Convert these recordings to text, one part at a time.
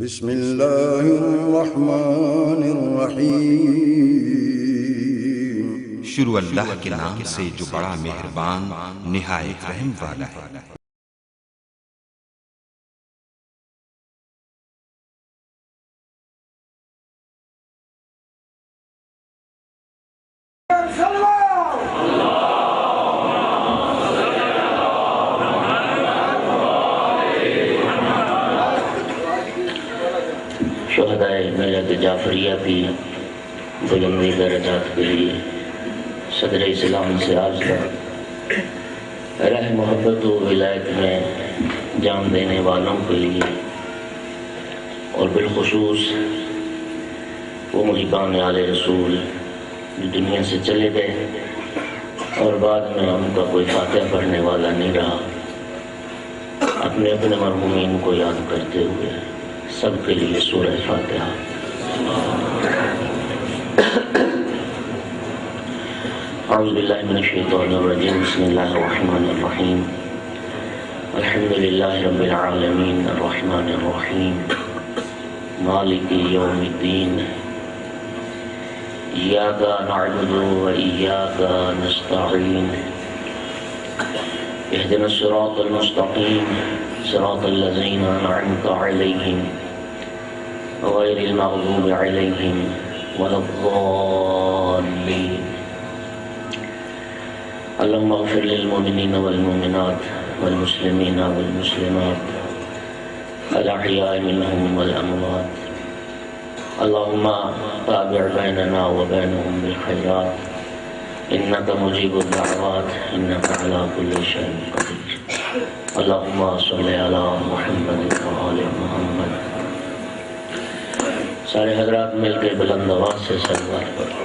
بسم اللہ الرحمن الرحیم۔ شروع اللہ کے نام سے جو بڑا مہربان نہایت رحم والا ہے۔ شہدائے ملت جعفریہ کی بلندی درجات کے لیے صدر اسلام سے عرض ہے، راہ محبت و ولایت میں جان دینے والوں کے لیے اور بالخصوص وہ محبان آل رسول جو دنیا سے چلے گئے اور بعد میں ان کا کوئی فاتحہ پڑھنے والا نہیں رہا، اپنے اپنے مرحومین کو یاد کرتے ہوئے سب کے لیے سورہ فاتحہ۔ اعوذ باللہ من الشیطان الرجیم، بسم اللہ الرحمن الرحیم، الحمد للہ رب العالمین الرحمن الرحیم مالک یوم الدین، ایاک نعبد و ایاک نستعین، اهدنا الصراط المستقیم صراط الذین انعمت علیہم غیر المغضوب علیہم ولا الضالین۔ اللهم اغفر للمؤمنین والمؤمنات والمسلمین والمسلمات الأحیاء منهم والأموات، اللهم تابع بیننا وبینهم بالخیرات انك مجیب الدعوات انك على كل شيء قدیر۔ اللهم صل على محمد وآل محمد۔ سارے حضرات مل کے بلند آواز سے صلوات پڑھو۔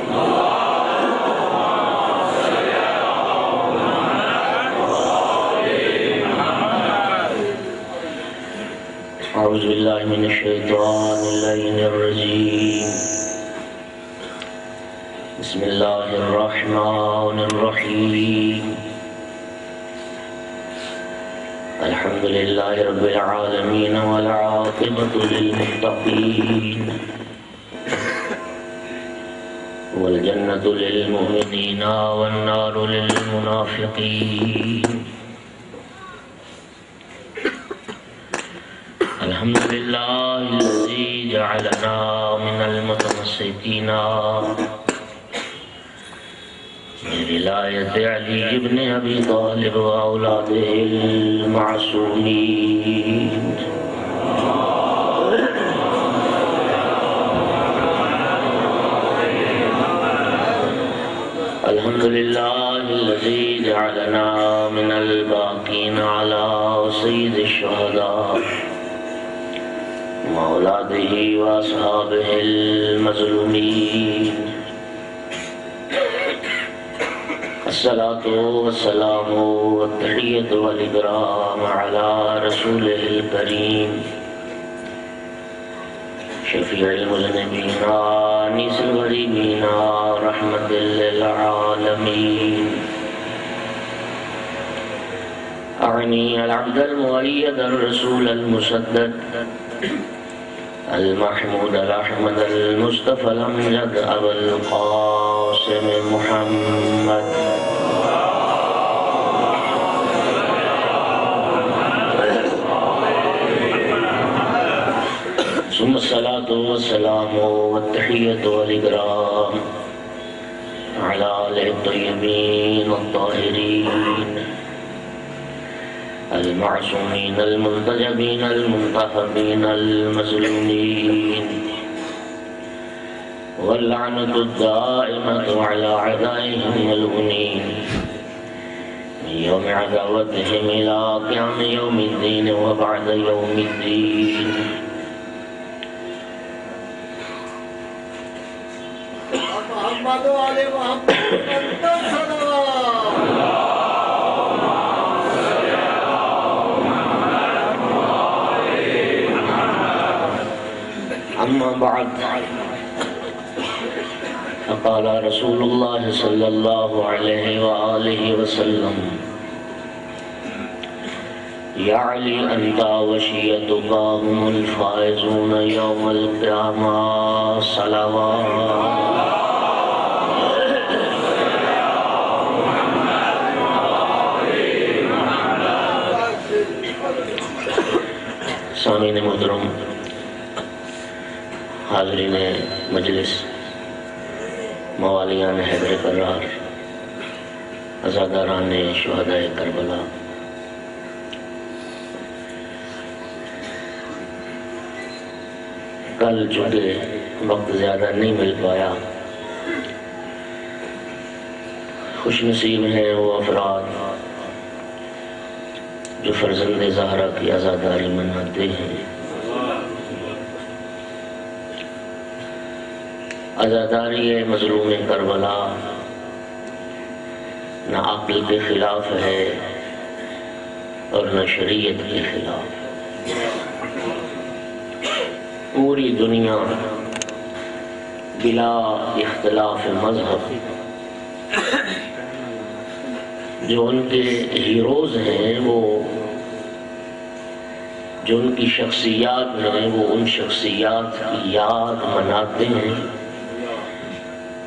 اعوذ باللہ من الشیطان اللعین الرجیم، بسم اللہ الرحمن الرحیم، الحمد للہ رب العالمین والعاقبۃ للمتقین والجنۃ للمؤمنین والنار للمنافقین۔ الحمد للہ الذی جعلنا من المتمسکین بولایت علی ابن ابی طالب و اولاده المعصومین۔ الحمد للہ الذی جعلنا من الباقین علی سید الشہداء وأولاده وأصحابه المظلومين۔ الصلاة والسلام والتحية والإكرام على رسوله الكريم شفيع المذنبين آنيس الغريبين رحمة للعالمين۔ أعني العبد المؤيد الرسول المسدد المحمود الأحمد المصطفى الأمجد أبا القاسم محمد ثم الصلاة والسلام والتحية والإكرام على آله الطيبين الطاهرين المعصومين المنتجبين المنتخبين المظلومين، واللعنة الدائمة على أعدائهم الملعونين من يوم عداوتهم إلى قيام يوم الدين وبعد يوم الدين۔ محمد وآل محمد اما بعد، فقال رسول اللہ صلی اللہ علیہ وآلہ وسلم، یا علی انت وشیتک هم الفائزون یوم القیامہ صلوات سامعین محترم، حاضرین مجلس، موالیان حیدر کرار، عزاداران شہداء کربلا، کل چونکہ وقت زیادہ نہیں مل پایا، خوش نصیب ہیں وہ افراد جو فرزند زہرا کی عزاداری مناتے ہیں۔ عزاداری مظلوم کربلا نہ عقل کے خلاف ہے اور نہ شریعت کے خلاف۔ پوری دنیا بلا اختلاف مذہب جو ان کے ہیروز ہیں، وہ جو ان کی شخصیات ہیں، وہ ان شخصیات کی یاد مناتے ہیں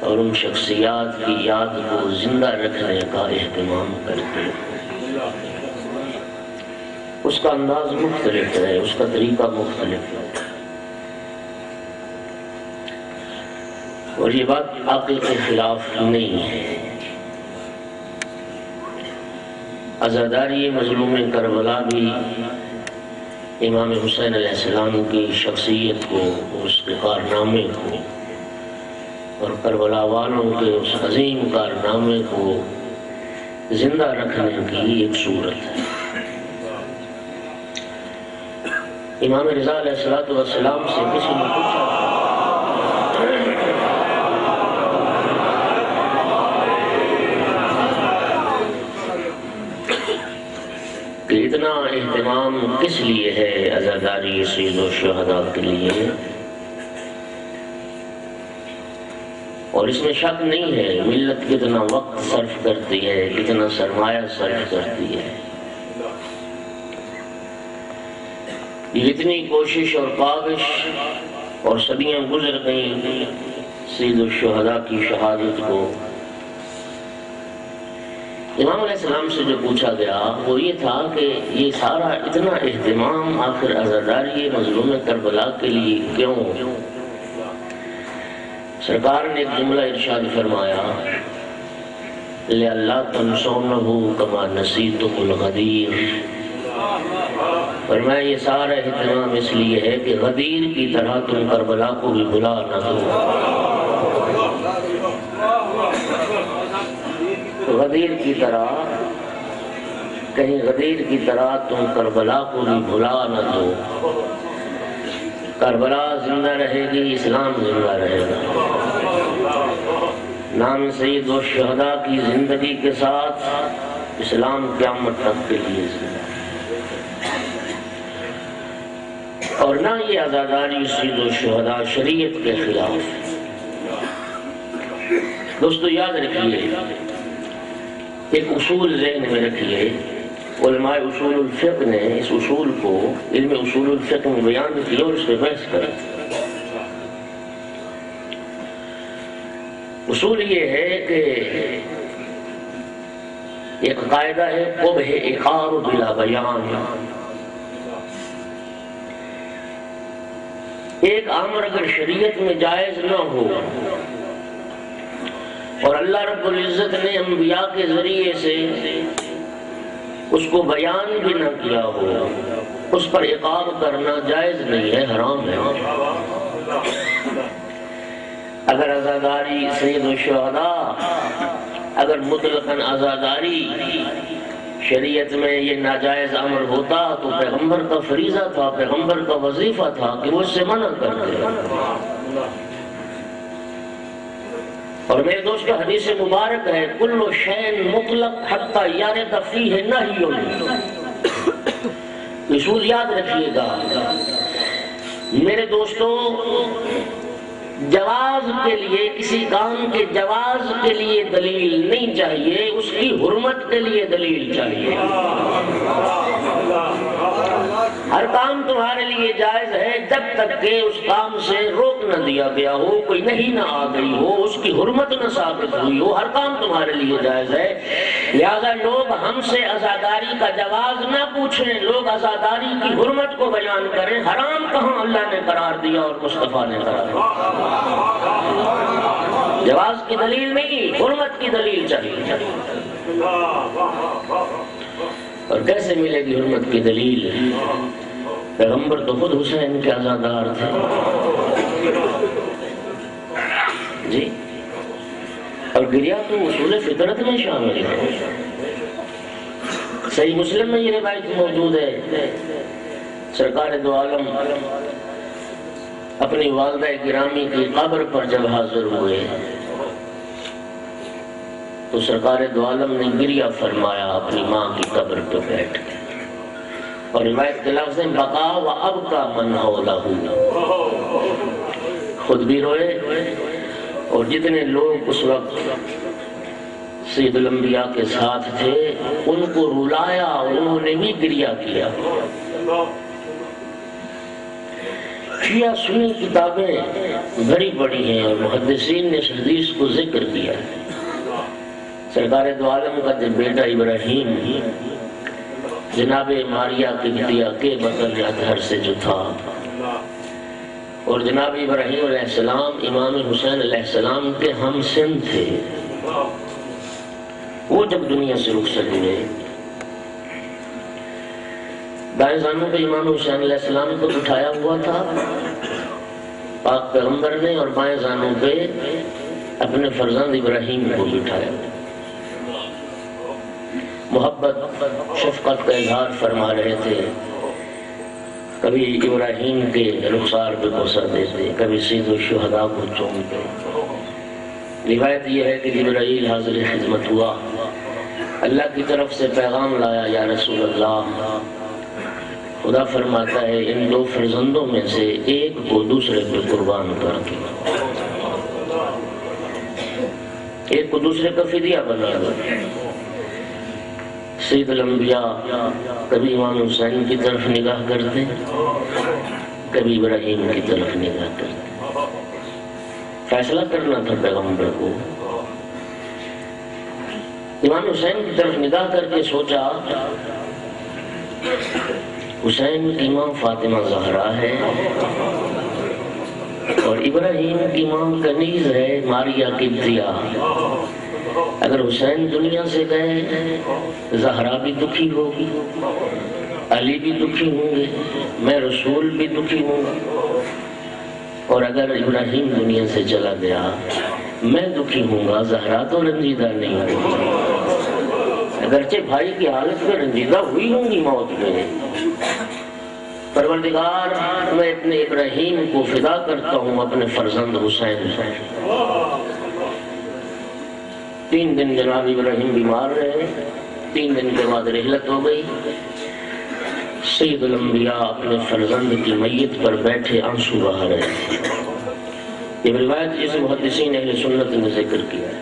اور ان شخصیات کی یاد کو زندہ رکھنے کا اہتمام کرتے ہیں۔ اس کا انداز مختلف ہے، اس کا طریقہ مختلف ہے، اور یہ بات عقل کے خلاف نہیں ہے۔ عزاداری مظلوم کربلا بھی امام حسین علیہ السلام کی شخصیت کو، اس کے کارنامے کو اور کربلا والوں کے اس عظیم کارنامے کو زندہ رکھنے کی ایک صورت ہے۔ امام رضا علیہ السلام سے کسی نے پوچھا کہ اتنا اہتمام کس لیے ہے عزاداری سید الشہداء کے لیے، اور اس میں شک نہیں ہے ملت کتنا وقت صرف کرتی ہے، کتنا سرمایہ صرف کرتی ہے، یہ اتنی کوشش اور کاوش، اور صدیاں گزر گئیں سید الشہداء کی شہادت کو۔ امام علیہ السلام سے جو پوچھا گیا وہ یہ تھا کہ یہ سارا اتنا اہتمام آخر عزاداری مظلوم کربلا کے لیے کیوں؟ سرکار نے ایک جملہ ارشاد فرمایا، لِأَلَّا تَنْسَوْنَهُ كَمَا نَسِيتُمُ الْغَدِيرَ، فرمایا یہ سارا اہتمام اس لیے ہے کہ غدیر کی طرح تم کربلا کو بھی بھلا نہ دو۔ غدیر کی طرح، کہیں غدیر کی طرح تم کربلا کو بھی بھلا نہ دو۔ کربلا زندہ رہے گی، اسلام زندہ رہے گا۔ نام سید الشہداء کی زندگی کے ساتھ اسلام قیامت تک کے لیے زندہ، اور نہ یہ عزاداری سید الشہداء شریعت کے خلاف۔ دوستو یاد رکھیے، ایک اصول ذہن میں رکھیے، علماء اصول الفقہ نے اس اصول کو علم اصول الفقہ میں بیان کیا اور اس پہ بحث کرا۔ اصول یہ ہے کہ ایک قاعدہ ہے قبح اقرار بلا بیان، ایک امر اگر شریعت میں جائز نہ ہو اور اللہ رب العزت نے انبیاء کے ذریعے سے اس کو بیان بھی نہ کیا ہو، اس پر اقرار کرنا جائز نہیں ہے، حرام ہے۔ اگر عزاداری سید الشہداء، اگر مطلقاً عزاداری شریعت میں یہ ناجائز امر ہوتا تو پیغمبر کا فریضہ تھا، پیغمبر کا وظیفہ تھا کہ وہ اس سے منع کر دے۔ اور میرے دوست کا حدیث مبارک ہے، کل شیء مطلق حتی یرد فیہ نہی۔ اصول یاد رکھیے گا میرے دوستو، جواز کے لیے، کسی کام کے جواز کے لیے دلیل نہیں چاہیے، اس کی حرمت کے لیے دلیل چاہیے۔ ہر کام تمہارے لیے جائز ہے جب تک کہ اس کام سے روک نہ دیا گیا ہو، کوئی نہیں نہ آ گئی ہو، اس کی حرمت نہ ثابت ہوئی ہو، ہر کام تمہارے لیے جائز ہے۔ لہذا لوگ ہم سے عزاداری کا جواز نہ پوچھیں، لوگ عزاداری کی حرمت کو بیان کریں۔ حرام کہاں اللہ نے قرار دیا اور مصطفیٰ نے قرار دیا؟ جواز کی دلیل نہیں، حرمت کی دلیل چاہیے۔ اور کیسے ملے گی حرمت کی دلیل؟ پیغمبر تو خود حسین کے عزادار تھے جی، اور گریا تو اصول فطرت میں شامل ہے۔ صحیح مسلم میں یہ روایت موجود ہے، سرکار دو عالم اپنی والدہ گرامی کی قبر پر جب حاضر ہوئے تو سرکار دو عالم نے گریہ فرمایا اپنی ماں کی قبر پہ بیٹھ کے، اور روایت کے لفظ ہیں بقا و ابقا من حولہ، خود بھی روئے اور جتنے لوگ اس وقت سید الانبیاء کے ساتھ تھے ان کو رلایا اور انہوں نے بھی گریہ کیا۔ شیعہ سنی کتابیں بڑی بڑی ہیں اور محدثین نے اس حدیث کو ذکر کیا ہے۔ سرکار دو عالم کا جب بیٹا ابراہیم جناب ماریہ قبطیہ کے بطن اطہر سے جو تھا، اور جناب ابراہیم علیہ السلام امام حسین علیہ السلام کے ہم سن تھے، وہ جب دنیا سے رخصت ہوئے دائیں زانوں پہ امام حسین علیہ السلام کو بٹھایا ہوا تھا پاک پیغمبر نے، اور بائیں زانوں پہ اپنے فرزند ابراہیم کو بٹھایا۔ محبت شفقت کا اظہار فرما رہے تھے، کبھی ابراہیم کے رخسار پہ بوسہ دیتے، کبھی سید الشہداء کو چومتے۔ روایت یہ ہے کہ جبرائیل حاضر خدمت ہوا، اللہ کی طرف سے پیغام لایا، یا رسول اللہ، خدا فرماتا ہے ان دو فرزندوں میں سے ایک کو دوسرے پہ قربان کر دو، ایک کو دوسرے کا فدیہ بنا دو۔ سید الانبیاء کبھی امام حسین کی طرف نگاہ کرتے، کبھی ابراہیم کی طرف نگاہ کرتے۔ فیصلہ کرنا تھا پیغمبر کو۔ امام حسین کی طرف نگاہ کر کے سوچا حسین کی ماں فاطمہ زہرا ہے اور ابراہیم کی ماں کنیز ہے ماریہ قبطیہ۔ اگر حسین دنیا سے گئے زہرا بھی دکھی ہوگی، علی بھی دکھی ہوں گے، میں رسول بھی دکھی ہوں گا، اور اگر ابراہیم دنیا سے چلا گیا میں دکھی ہوں گا، زہرا تو رنجیدہ نہیں ہوگی، اگرچہ بھائی کی حالت میں رنجیدہ ہوئی ہوں گی موت میں۔ پروردگار میں اپنے ابراہیم کو فدا کرتا ہوں اپنے فرزند حسین سے۔ 3 دن جناب ابراہیم بیمار رہے، 3 دن کے بعد رحلت ہو گئی۔ سید الانبیاء اپنے فرزند کی میت پر بیٹھے آنسو بہا رہے تھے۔ یہ روایت جسے محدثین اہل سنت نے ذکر کیا ہے۔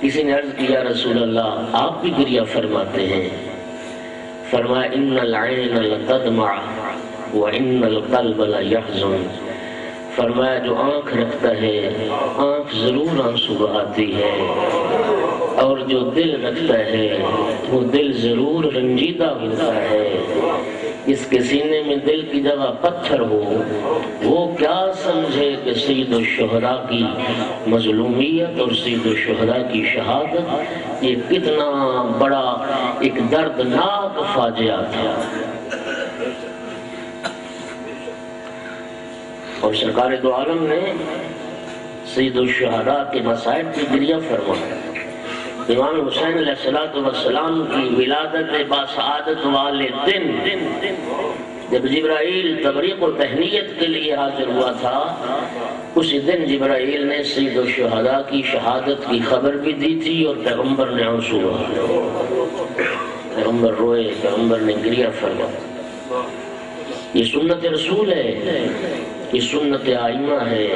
کسی نے عرض کیا رسول اللہ آپ بھی گریہ فرماتے ہیں؟ فرمایا ان العین لتدمع وان القلب لیحزن، فرمایا جو آنکھ رکھتا ہے آنکھ ضرور آنسو بہاتی ہے، اور جو دل رکھتا ہے وہ دل ضرور رنجیدہ ہوتا ہے۔ اس کے سینے میں دل کی جگہ پتھر ہو، وہ کیا سمجھے کہ سید الشہداء کی مظلومیت اور سید الشہداء کی شہادت یہ کتنا بڑا ایک دردناک فاجعہ تھا۔ اور سرکار دو عالم نے سید الشہداء کے مصائب کی گریہ فرمایا۔ امام حسین علیہ السلام کی ولادت باسعادت والے دن جب جبرائیل تبریک و تہنیت کے لیے حاضر ہوا تھا، اسی دن جبرائیل نے سید الشہداء کی شہادت کی خبر بھی دی تھی، اور پیغمبر نے آنسو بہائے، پیغمبر روئے، پیغمبر نے گریہ فرمایا۔ یہ سنت رسول ہے، یہ سنت آئمہ ہے۔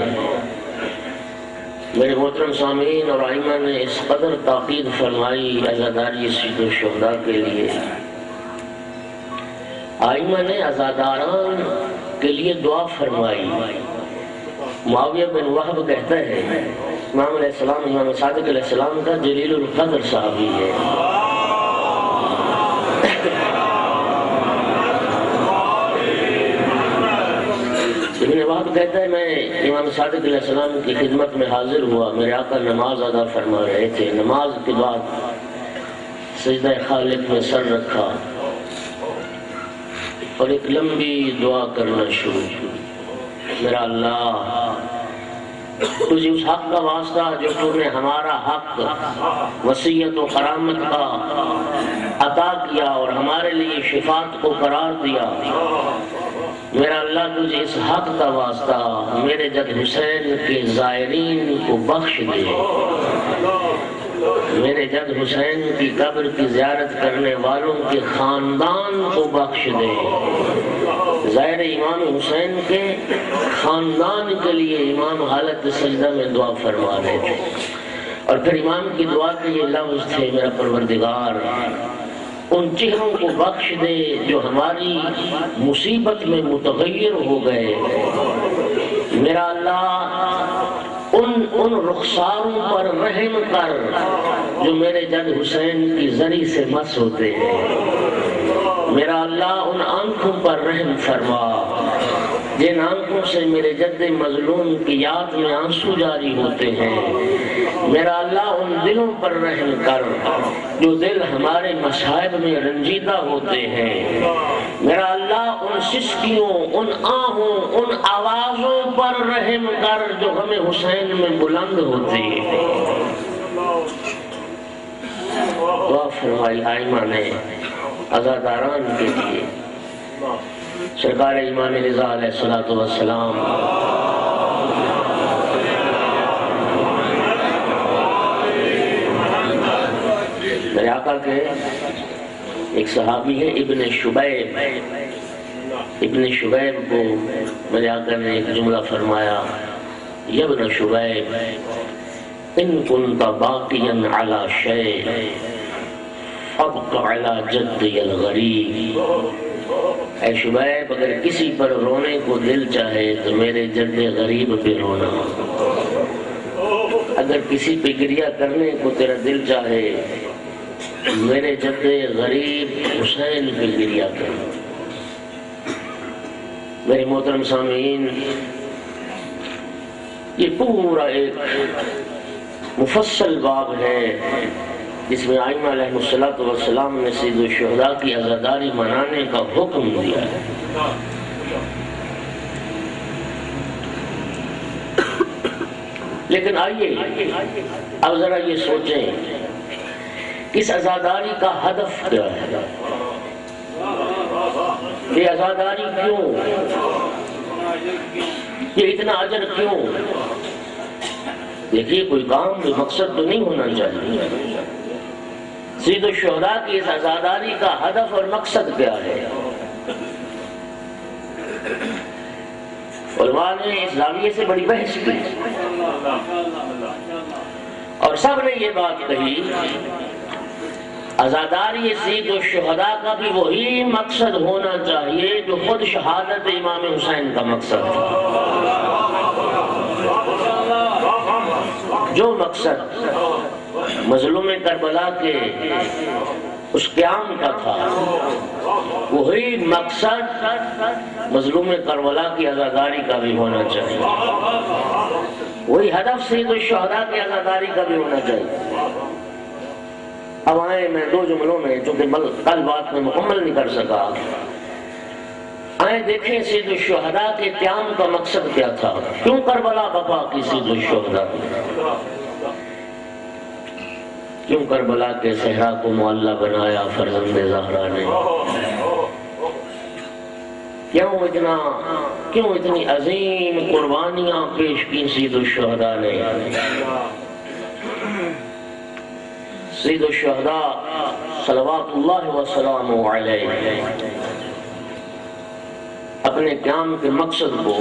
میرے محترم سامعین اور آئمہ نے اس قدر تاکید فرمائی عزاداری سید الشہداء کے لیے آئمہ نے عزاداران کے لیے دعا فرمائی۔ معاویہ بن وہب کہتا ہے امام علیہ السلام، امام صادق علیہ السلام کا جلیل القدر صحابی ہے۔ ابن وہب کہتا ہے میں امام صادق علیہ السلام کی خدمت میں حاضر ہوا، میرے آقا نماز ادا فرما رہے تھے۔ نماز کے بعد سجدہ خالق میں سر رکھا اور ایک لمبی دعا کرنا شروع کی۔ میرا اللہ، تجھے اس حق کا واسطہ جو تو نے ہمارا حق وصیت و کرامت کا عطا کیا اور ہمارے لیے شفاعت کو قرار دیا، میرا اللہ تجھے اس حق کا واسطہ میرے جد حسین کے زائرین کو بخش دے، میرے جد حسین کی قبر کی زیارت کرنے والوں کے خاندان کو بخش دے۔ ظاہر امام حسین کے خاندان کے لیے امام حالت سجدہ میں دعا فرما رہے تھے، اور پھر امام کی دعا کے یہ لفظ تھے، میرا پروردگار ان چہروں کو بخش دے جو ہماری مصیبت میں متغیر ہو گئے، میرا اللہ ان رخساروں پر رحم کر جو میرے جد حسین کی زری سے مس ہوتے ہیں، میرا اللہ ان آنکھوں پر رحم فرما جن آنکھوں سے میرے جد مظلوم کی یاد میں آنسو جاری ہوتے ہیں، میرا اللہ ان دلوں پر رحم کر جو دل ہمارے مصائب میں رنجیدہ ہوتے ہیں، میرا اللہ ان سسکیوں، ان آہوں، ان آوازوں پر رحم کر جو ہمیں حسین میں بلند ہوتی ہے۔ دعا فرمائی آئمہ نے عزاداران کے لیے۔ سرکار امام رضا علیہ السلام میرے آقا کے ایک صحابی ہے ابن شبیب، ابن شبیب کو میرے آقا نے ایک جملہ فرمایا، یا ابن شبیب ان کنت باقیا علی شیء فابق علی جدی الغریب۔ اے شبیب، اگر کسی پر رونے کو دل چاہے تو میرے جد غریب پہ رونا، اگر کسی پہ گریہ کرنے کو تیرا دل چاہے میرے جد غریب حسین پہ گریہ کرنا۔ میرے محترم سامعین، یہ پورا ایک مفصل باب ہے جس میں آئمہ علیہ السلام نے سید الشہداء کی عزاداری منانے کا حکم دیا ہے۔ لیکن آئیے اب ذرا یہ سوچیں اس عزاداری کا ہدف کیا ہے؟ یہ عزاداری کیوں؟ یہ اتنا اجر کیوں؟ دیکھیے کوئی کام کوئی مقصد تو نہیں ہونا چاہیے۔ سید الشہداء کی اس عزاداری کا ہدف اور مقصد کیا ہے؟ علماء نے اس زاویے سے بڑی بحث کی اور سب نے یہ بات کہی عزاداری سید الشہداء کا بھی وہی مقصد ہونا چاہیے جو خود شہادت امام حسین کا مقصد تھا۔ جو مقصد مظلوم کربلا کے اس قیام کا تھا، وہی مقصد مظلوم کربلا کی عزاداری کا بھی ہونا چاہیے، وہی ہدف سید الشہداء کی عزاداری کا بھی ہونا چاہیے۔ اب آئیں میں دو جملوں میں، چونکہ کل بات میں مکمل نہیں کر سکا، آئیں دیکھیں سید الشہداء کے قیام کا مقصد کیا تھا، کیوں کربلا بپا کی سید الشہداء، کیوں کربلا کے صحرا کو معلّہ بنایا فرزند زہرا نے، کیوں اتنی عظیم قربانیاں پیش کی سید الشہداء نے۔ سید الشہداء صلوات اللہ وسلامہ علیہ اپنے قیام کے مقصد کو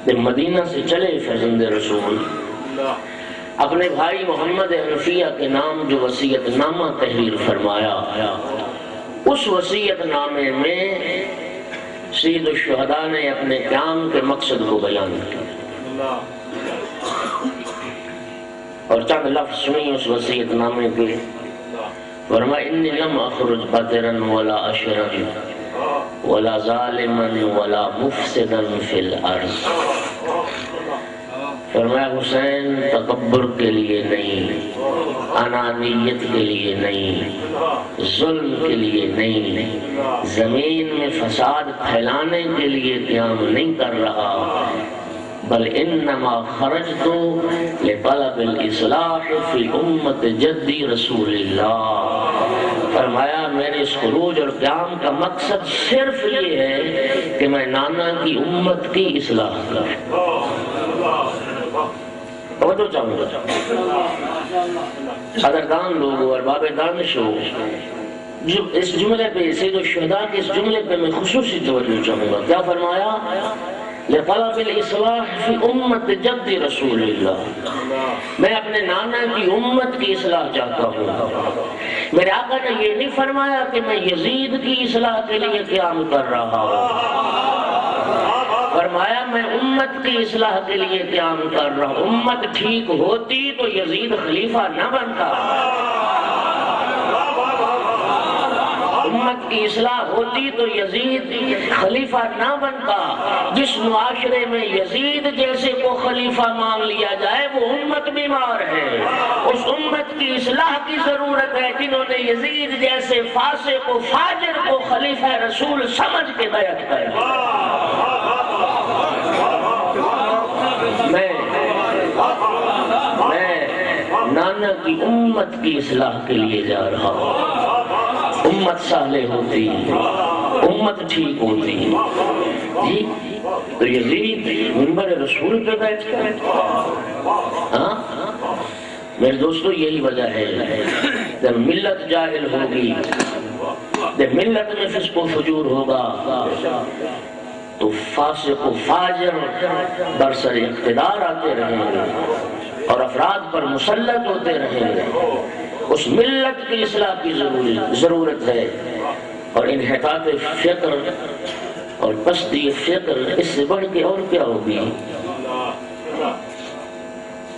جب مدینہ سے چلے فرزند رسول، اپنے بھائی محمد حنفیہ کے نام جو وصیت نامہ تحریر فرمایا، اس وصیت نامے میں سید الشہداء نے اپنے قیام کے مقصد کو بیان کیا اور چند لفظ سنی اس وصیت نامے کے. فرمایا انی لم اخرج بطرا ولا اشرا ولا ظالما ولا مفسدا فی الارض. فرمایا حسین تکبر کے لیے نہیں، انانیت کے لیے نہیں، ظلم کے لیے نہیں، زمین میں فساد پھیلانے کے لیے قیام نہیں کر رہا، بل انما خرجت لطلب الاصلاح فی امت جدی رسول اللہ. فرمایا میرے اس خروج اور قیام کا مقصد صرف یہ ہے کہ میں نانا کی امت کی اصلاح کروں. توجہ چاہوں گا قدردان لوگوں اور باب دانش ہو، اس جملے پہ سید الشہداء کے اس جملے پہ میں خصوصی توجہ چاہوں گا. کیا فرمایا؟ لطلب الاصلاح فی امت جد رسول اللہ. میں اپنے نانا کی امت کی اصلاح چاہتا ہوں. میرے آقا نے یہ نہیں فرمایا کہ میں یزید کی اصلاح کے لیے قیام کر رہا ہوں. فرمایا میں امت کی اصلاح کے لیے قیام کر رہا ہوں. امت ٹھیک ہوتی تو یزید خلیفہ نہ بنتا، امت کی اصلاح ہوتی تو یزید خلیفہ نہ بنتا. جس معاشرے میں یزید جیسے کو خلیفہ مان لیا جائے وہ امت بیمار ہے. اس امت کی اصلاح کی ضرورت ہے جنہوں نے یزید جیسے فاسق و فاجر کو خلیفہ رسول سمجھ کے بیعت کرا. میں نانا کی امت کی اصلاح کے لیے جا رہا ہوں. امت صالح ہوتی، امت ٹھیک ہوتی جی تو یزید منبر رسول پہ بیٹھتا ہے. ہاں میرے دوستو یہی وجہ ہے جب ملت جاہل ہوگی، جب ملت میں فسق و فجور ہوگا تو فاسق و فاجر برسر اقتدار آتے رہیں گے اور افراد پر مسلط ہوتے رہیں گے. اس ملت کی اصلاح کی ضرورت ہے. اور انحطاط فکر اور پستی فکر اس سے بڑھ کے اور کیا ہوگی؟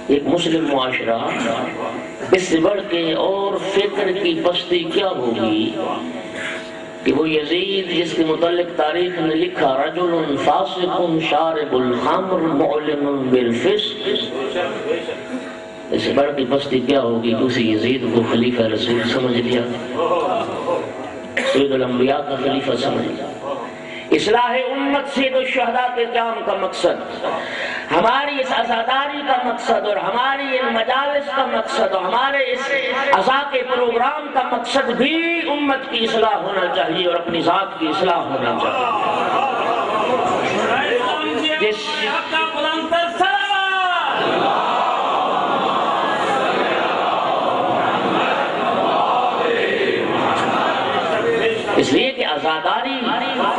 ایک مسلم معاشرہ اس سے بڑھ کے اور فکر کی پستی کیا ہوگی کہ وہ یزید جس کے متعلق تاریخ نے لکھا رجل فاسق شارب الخمر معلن بالفسق، اس سے بڑھ کی پستی کیا ہوگی کہ اسی یزید کو خلیفہ رسول سمجھ لیا، سید الانبیاء کا خلیفہ سمجھ لیا. اصلاح امت سید الشہداء کے قیام کا مقصد، ہماری اس عزاداری کا مقصد اور ہماری ان مجالس کا مقصد اور ہمارے اس عزا کے پروگرام کا مقصد بھی امت کی اصلاح ہونا چاہیے اور اپنی ذات کی اصلاح ہونا چاہیے. اس لیے کہ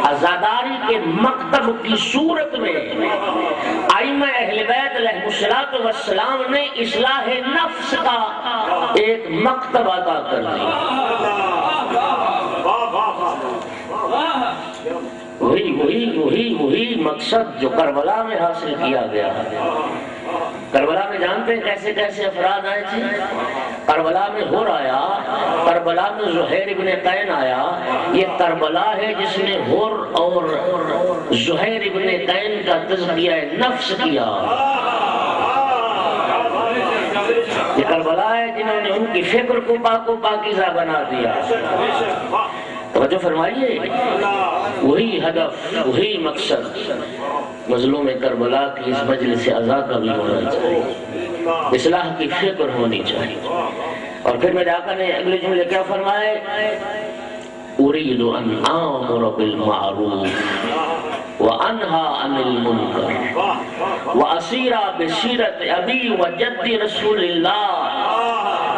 عزاداری کے مکتب کی صورت میں ائمہ اہل بیت علیہ السلام نے اصلاح نفس کا ایک مکتب عطا کر دیا. وہی مقصد جو کربلا میں حاصل کیا گیا. کربلا میں جانتے ہیں کیسے کیسے افراد آئے تھے؟ کربلا میں ہور آیا، کربلا میں زہیر ابن قین آیا. یہ کربلا ہے جس نے ہور اور زہیر ابن قین کا تزکیہ نفس کیا. یہ کربلا ہے جنہوں نے ان کی فکر کو پاک و پاکیزہ بنا دیا. توجہ فرمائیے، وہی ہدف، وہی مقصد مظلوم کربلا کی اس مجلس عزا کا بھی ہونا چاہیے. اصلاح کی فکر ہونی چاہیے. اور پھر میرے آقا نے اگلے جملے کیا فرمائے؟ اريد ان آمر بالمعروف وانہا عن المنکر واسیر بسیرت ابی وجد رسول اللہ.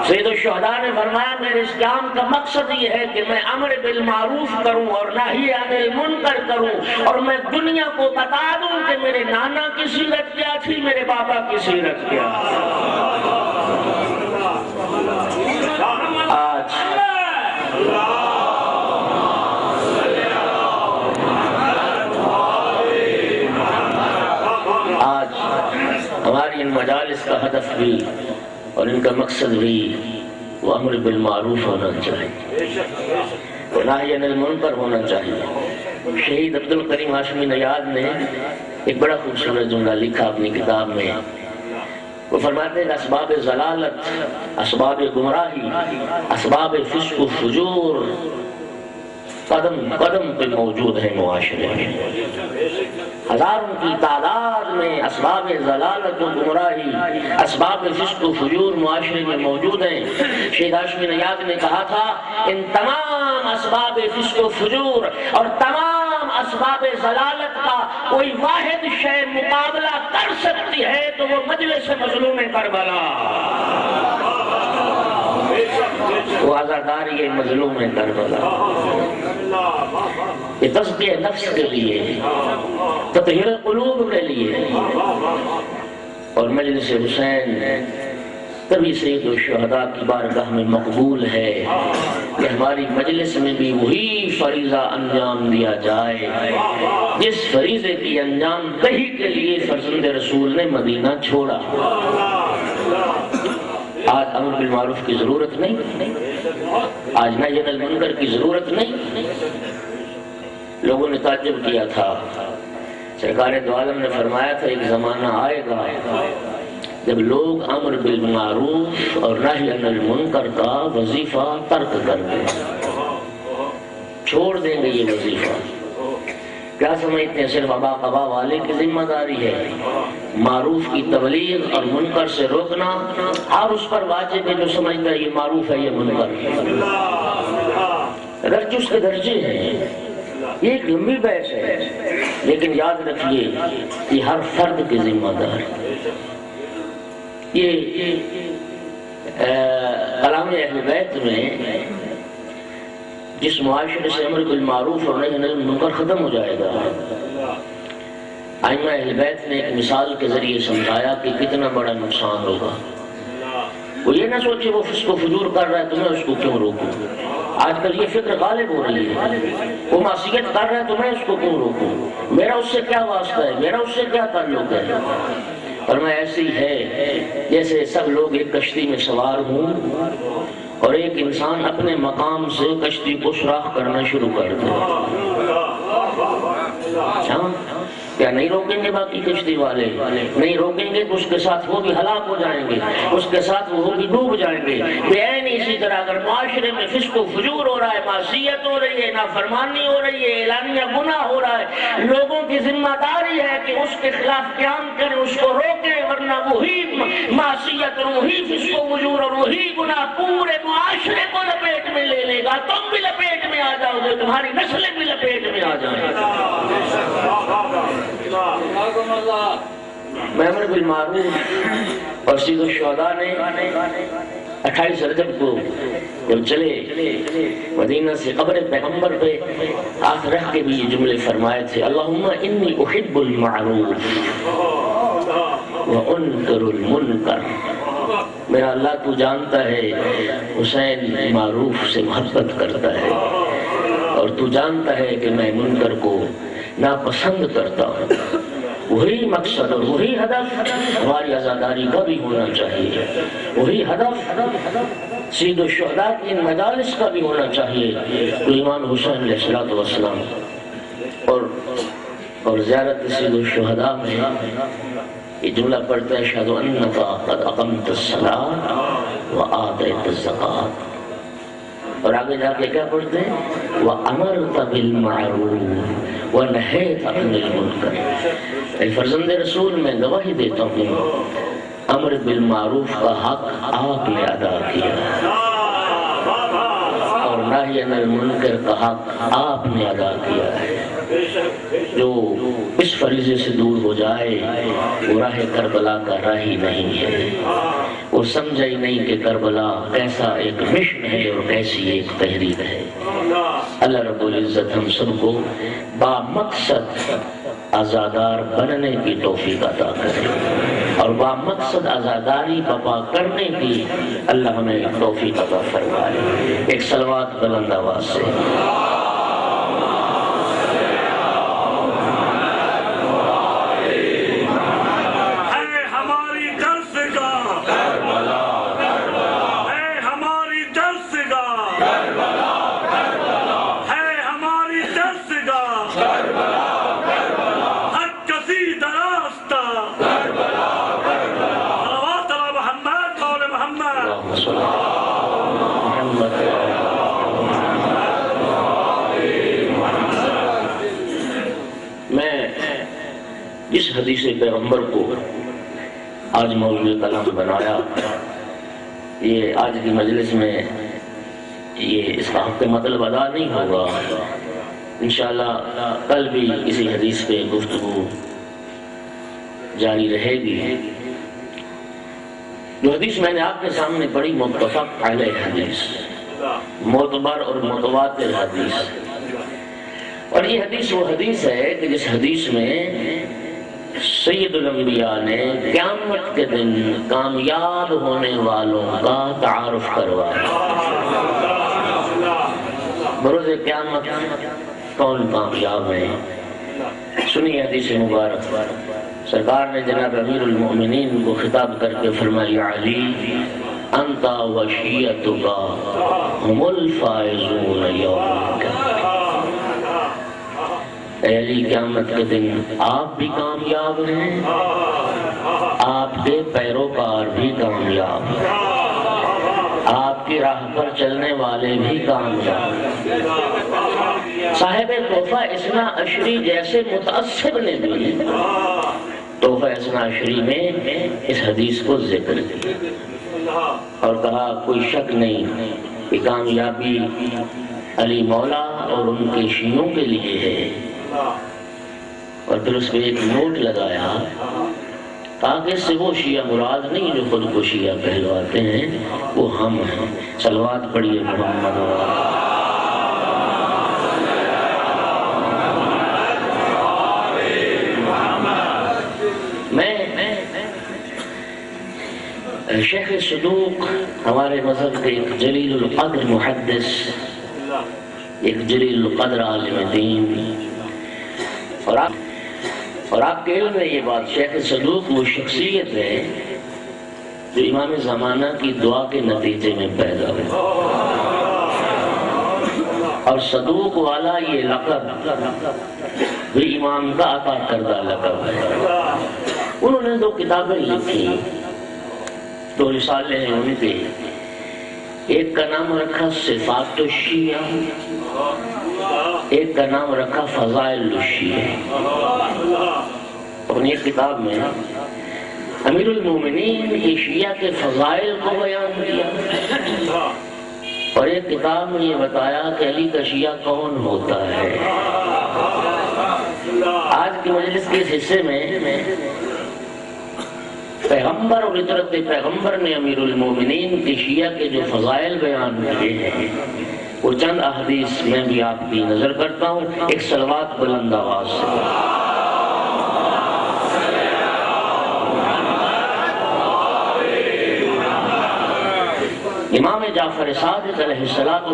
سید الشہداء نے فرمایا میرے اس قیام کا مقصد یہ ہے کہ میں امر بالمعروف کروں اور نہی عن المنکر کروں، اور میں دنیا کو بتا دوں کہ میرے نانا کی سیرت کیا تھی، میرے بابا کی سیرت کیا. ان مجالس کا ہدف بھی اور ان کا مقصد بھی وہ امر بالمعروف ہونا چاہیے، نہی عن المنکر ہونا چاہیے۔ شہید عبد الکریم ہاشمی نیاد نے ایک بڑا خوبصورت جملہ لکھا اپنی کتاب میں، وہ فرماتے ہیں اسباب ضلالت، اسباب گمراہی، اسباب فسق و فجور قدم قدم پہ موجود ہے معاشرے میں، ہزاروں کی تعداد میں اسباب ضلالت و گمراہی، اسباب فسق و فجور معاشرے میں موجود ہیں۔ شہید ہاشمی نیاد نے کہا تھا ان تمام اسباب فسق و فجور اور تمام اسباب ضلالت کا کوئی واحد شے مقابلہ کر سکتی ہے تو وہ مجلس مظلوم کربلا، وہ عزاداری ہے مظلوم کربلا۔ یہ تزکیہ نفس کے لیے، تطہیر القلوب کے لیے، اور مجلس حسین تبھی سید الشہداء کی بارگاہ میں مقبول ہے کہ ہماری مجلس میں بھی وہی فریضہ انجام دیا جائے جس فریضے کی انجام دہی کے لیے فرزند رسول نے مدینہ چھوڑا۔ آج امر بالمعروف کی ضرورت نہیں، آج نہی عن المنکر کی ضرورت نہیں۔ لوگوں نے تعجب کیا تھا، سرکار دو عالم نے فرمایا تھا ایک زمانہ آئے گا جب لوگ امر بالمعروف اور نہی عن المنکر کا وظیفہ ترک کر دیں، چھوڑ دیں گے یہ وظیفہ۔ کیا سمجھتے ہیں صرف ابا قبا والے کی ذمہ داری ہے معروف کی تبلیغ اور منکر سے روکنا، اور اس پر واجب ہے جو سمجھتا ہے یہ معروف ہے یہ منکر، اگرچہ اس کے درجے ہیں، یہ ایک لمبی بحث ہے، لیکن یاد رکھیے یہ ہر فرد کی ذمہ داری۔ یہ کلام اہل بیت میں جس معاشرے سے امر بالمعروف اور نہی عن المنکر ختم ہو جائے گا، ائمہ اہل بیت نے ایک مثال کے ذریعے سمجھایا کہ کتنا بڑا نقصان ہوگا۔ وہ یہ نہ سوچے وہ فسق و فجور کر رہا ہے تو میں اس کو کیوں روکوں، آج کل یہ فکر غالب ہو رہی ہے، وہ معصیت کر رہا ہے تو میں اس کو کیوں روکوں، میرا اس سے کیا واسطہ ہے، میرا اس سے کیا تعلق ہے۔ فرمایا ایسی ہے جیسے سب لوگ ایک کشتی میں سوار ہوں اور ایک انسان اپنے مقام سے کشتی کو سوراخ کرنا شروع کر دے، کیا نہیں روکیں گے باقی کشتی والے؟ نہیں روکیں گے تو اس کے ساتھ وہ بھی ہلاک ہو جائیں گے، اس کے ساتھ وہ بھی ڈوب جائیں گے۔ بے نہیں اسی طرح اگر معاشرے میں فسق و فجور ہو رہا ہے، معصیت ہو رہی ہے، نافرمانی ہو رہی ہے، اعلانیہ گناہ ہو رہا ہے، لوگوں کی ذمہ داری ہے کہ اس کے خلاف قیام کریں، اس کو روکیں، ورنہ وہی معصیت اور وہی فسق و فجور اور وہی گناہ پورے معاشرے کو لپیٹ میں لے لے گا، تم بھی لپیٹ میں آ جاؤ گے، تمہاری نسلیں بھی لپیٹ میں آ جائیں گی۔ امر بالمعروف اور سید الشہداء نے 28 رجب کو جب چلے مدینہ سے قبر پیغمبر پہ ہاتھ رکھ کے بھی یہ جملے فرمائے تھے، اللہم انی احب المعروف وانکر المنکر۔ میرا اللہ تو جانتا ہے حسین معروف سے محبت کرتا ہے اور تو جانتا ہے کہ میں منکر کو ناپسند کرتا ہوں۔ وہی مقصد اور وہی ہدف ہماری عزاداری کا بھی ہونا چاہیے، وہی ہدف سید الشہداء کی مجالس کا بھی ہونا چاہیے تو امام حسین علیہ السلام اور زیارت سید الشہداء میں یہ جملہ پڑھتا ہے اشہد انک قد اقمت الصلاۃ وآتیت الزکاۃ، اور آگے جا کے کیا پڑھتے ہیں وَأَمَرْتَ بِالْمَعْرُوفِ وَنَهَيْتَ عَنِ الْمُنكَرِ۔ اے فرزند رسول میں گواہی دیتا ہوں امر بالمعروف کا حق آپ نے ادا کیا اور نہی عن المنکر کا حق آپ نے ادا کیا ہے۔ جو اس فریضے سے دور ہو جائے وہ راہ کربلا کا راہی نہیں ہے، وہ سمجھا ہی نہیں کہ کربلا کیسا ایک مشن ہے اور کیسی ایک تحریک ہے۔ اللہ رب العزت ہم سب کو با مقصد آزادار بننے کی توفیق عطا کرے اور با مقصد آزاداری بپا کرنے کی اللہ ہمیں توفیق عطا فرمائے۔ ایک صلوات بلند آواز سے ہماری جس حدیث پیغمبر کو آج موضوع کلام بنایا، یہ آج کی مجلس میں یہ اس کا حق مطلب ادا نہیں ہوگا، انشاءاللہ کل بھی اسی حدیث پہ گفتگو جاری رہے گی۔ جو حدیث میں نے آپ کے سامنے پڑھی متفق علیہ حدیث، معتبر اور متواتر حدیث، اور یہ حدیث وہ حدیث ہے کہ جس حدیث میں سید الانبیاء نے قیامت کے دن کامیاب ہونے والوں کا تعارف کروایا۔ بروز قیامت کون کامیاب ہیں؟ سنی حدیث مبارک، سرکار نے جناب امیر المؤمنین کو خطاب کر کے فرمایا، علی انت و شیعتک هم الفائزون یوم اے علی، قیامت کے دن آپ بھی کامیاب ہیں، آپ کے پیروکار بھی کامیاب ہیں، آپ کی راہ پر چلنے والے بھی کامیاب ہیں۔ صاحب تحفہ اثنا عشری جیسے متعصب نے بھی تحفہ اثنا عشری میں اس حدیث کو ذکر کیا اور کہا کوئی شک نہیں کہ کامیابی علی مولا اور ان کے شیعوں کے لیے ہے، اور پھر اس پہ ایک نوٹ لگایا تاکہ اس سے وہ شیعہ مراد نہیں جو خود کو شیعہ کہلواتے ہیں، وہ ہم ہیں۔ صلوات پڑھیے محمد شیخ صدوق ہمارے مذہب کے ایک جلیل القدر محدث، ایک جلیل القدر عالم دین، اور آپ کے علم میں یہ بات، شیخ صدوق وہ شخصیت ہے جو امام زمانہ کی دعا کے نتیجے میں پیدا ہوئی، اور صدوق والا یہ لقب بھی امام کا عطا کردہ لقب ہے۔ انہوں نے 2 کتابیں لکھی، 2 رسالے ہیں ان کے، ایک کا نام رکھا صفات الشیعہ، ایک کا نام رکھا فضائل الشیعہ۔ اپنی ایک کتاب میں امیر المومنین کی شیعہ کے فضائل کو بیان کیا، اور ایک کتاب میں یہ بتایا کہ علی کا شیعہ کون ہوتا ہے۔ آج کی مجلس کے اس حصے میں پیغمبر اور اطرت پیغمبر نے امیر المومنین کی شیعہ کے جو فضائل بیان کیے ہیں، وہ چند احادیث میں بھی آپ کی نظر کرتا ہوں، ایک صلوات بلند آواز سے۔ امام جعفر صادق علیہ السلام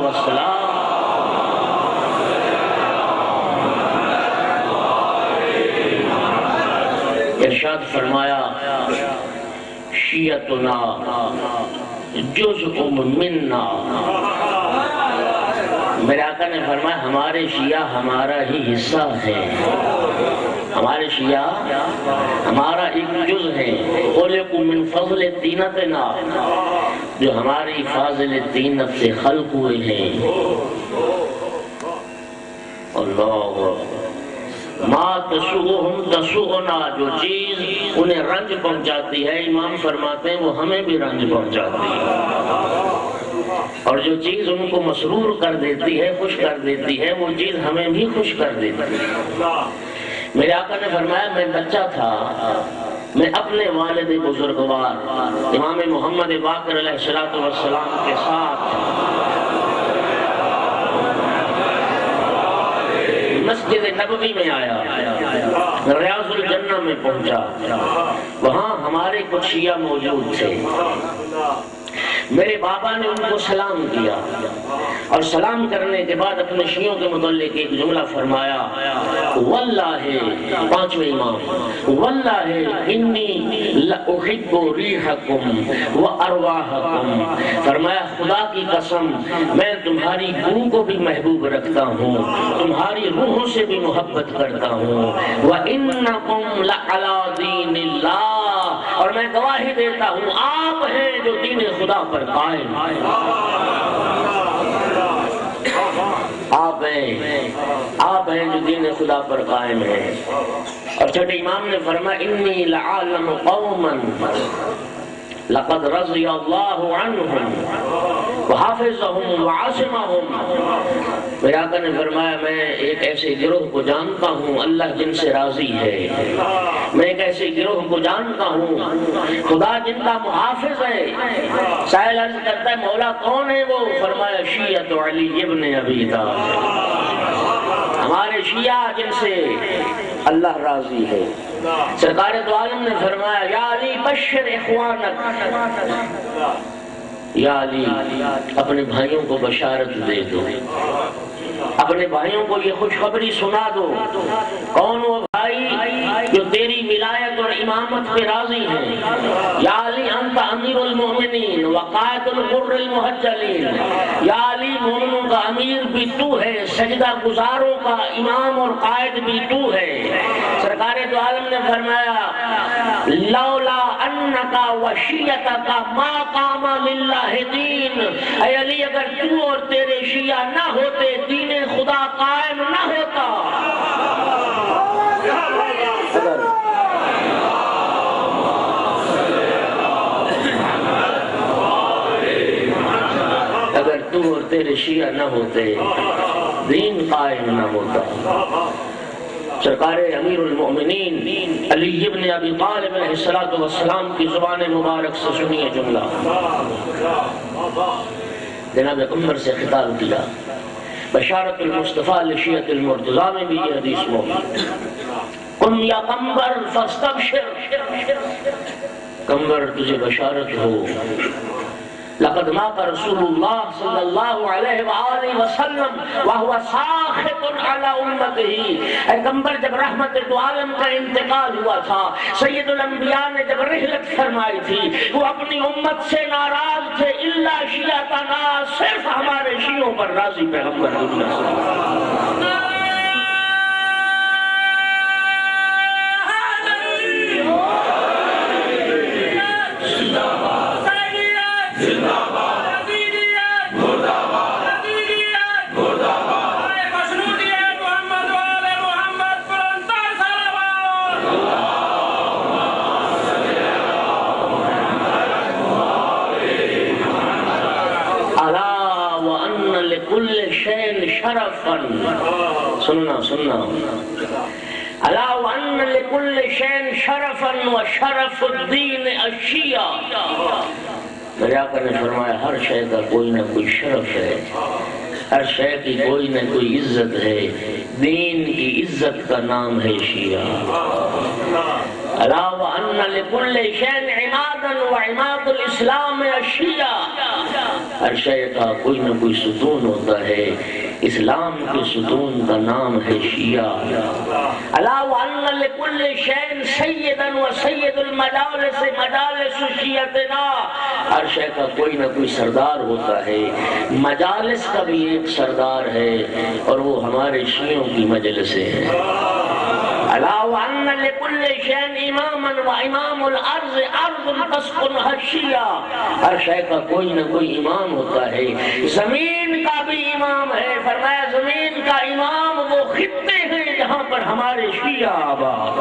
ارشاد فرمایا، شیعتنا جزء منا، میرے آقا نے فرمایا ہمارے شیعہ ہمارا ہی حصہ ہے، ہمارے شیعہ ہمارا ایک جز ہے، خلقوا من فضل طینتنا، جو ہماری فاضل طینت سے خلق ہوئے ہیں۔ اللہ ما تسوءہم تسوءنا، جو چیز انہیں رنج پہنچاتی ہے، امام فرماتے ہیں وہ ہمیں بھی رنج پہنچاتی ہے، اور جو چیز ان کو مسرور کر دیتی ہے، خوش کر دیتی ہے، وہ چیز ہمیں بھی خوش کر دیتی ہے۔ میرے آقا نے فرمایا میں بچہ تھا، میں اپنے والد بزرگوار امام محمد باقر علیہ السلام کے ساتھ مسجد نبوی میں آیا، ریاض الجنہ میں پہنچا، وہاں ہمارے کچھ شیعہ موجود تھے۔ میرے بابا نے ان کو سلام کیا، اور سلام کرنے کے بعد اپنے شیعوں کے متعلق ایک جملہ فرمایا، واللہ، 5ویں امام، واللہ انی لأحب ریحکم وارواحکم، فرمایا خدا کی قسم میں تمہاری بو کو بھی محبوب رکھتا ہوں، تمہاری روحوں سے بھی محبت کرتا ہوں، وانکم لعلی دین اللہ، اور میں گواہی دیتا ہوں آپ ہیں جو دین خدا پر قائم۔ آپ ہیں جو دین خدا پر قائم ہیں۔ اور چھٹے امام نے فرمایا انی لعالم قوما لقد رضی اللہ عنہم وحافظہم وعاصمہم۔ میرے آقا نے فرمایا میں ایک ایسے گروہ کو جانتا ہوں اللہ جن سے راضی ہے، میں ایک ایسے گروہ کو جانتا ہوں خدا جن کا محافظ ہے۔ سائل عرض کرتا ہے مولا کون ہے وہ؟ فرمایا شیعۃ علی ابن ابی طالب، ہمارے شیعہ جن سے اللہ راضی ہے۔ سرکار دو عالم نے فرمایا یا علی بشر اخوانک، یا علی اپنے بھائیوں کو بشارت دے دو، اپنے بھائیوں کو یہ خوشخبری سنا دو۔ کون وہ بھائی جو تیری ولایت اور امامت پہ راضی ہیں؟ یا علی انت امیر المؤمنین وقائد الغر المحجلین، یا علی مومنوں کا امیر بھی تو ہے، سجدہ گزاروں کا امام اور قائد بھی تو ہے۔ سرکار دو عالم نے فرمایا لولا انکا وشیعتکا ما قام للہ دین، اے علی اگر تو اور تیرے شیعہ نہ ہوتے دین خدا قائم نہ ہوتا۔ اگر تو اور تیرے شیعہ نہ ہوتے دین قائم نہ ہوتا۔ سرکار امیر المؤمنین علی ابن ابی طالب علیہ السلام کی زبان مبارک سے سنیے جملہ۔ جناب عمر سے خطاب کیا، بشارت المصطفیٰ لشیعۃ المرتضیٰ میں بھی یہ حدیث موجود۔ قم یا قمبر فاستبشر، قمبر تجھے بشارت ہو، لقد مات رسول اللہ صلی اللہ علیہ وآلہ وسلم وہو ساخط علی امتہ۔ اے قمبر جب رحمت دو عالم کا انتقال ہوا تھا، سید الانبیاء نے جب رحلت فرمائی تھی، وہ اپنی امت سے ناراض تھے، الا شیعہ ناز، صرف ہمارے شیعوں پر راضی پیغمبر دنیا سے۔ سننا الا وان لكل شيء شرفا وشرف الدين الشیعہ۔ میرے آقا نے فرمایا ہر شے کا کوئی نہ کوئی شرف ہے، ہر شے کی کوئی نہ کوئی عزت ہے، دین کی عزت کا نام ہے شیعہ۔ الا وان لكل شيء عمادا وعماد الاسلام الشیعہ، ہر شے کا کوئی نہ کوئی ستون ہوتا ہے، اسلام کے ستون کا نام ہے شیعہ۔ الا وان لكل شيء سیدا وسید المجالس مجالس شیعتنا، ہر شے کا کوئی نہ کوئی سردار ہوتا ہے، مجالس کا بھی ایک سردار ہے اور وہ ہمارے شیعوں کی مجلسیں ہیں۔ الا وان لكل شيء اماما وامام الارض ارض تسكنها الشیعہ، ہر شے کا کوئی نہ کوئی امام ہوتا ہے، زمین کا بھی امام ہے۔ فرمایا زمین کا امام وہ خطے ہیں جہاں پر ہمارے شیعہ آباد۔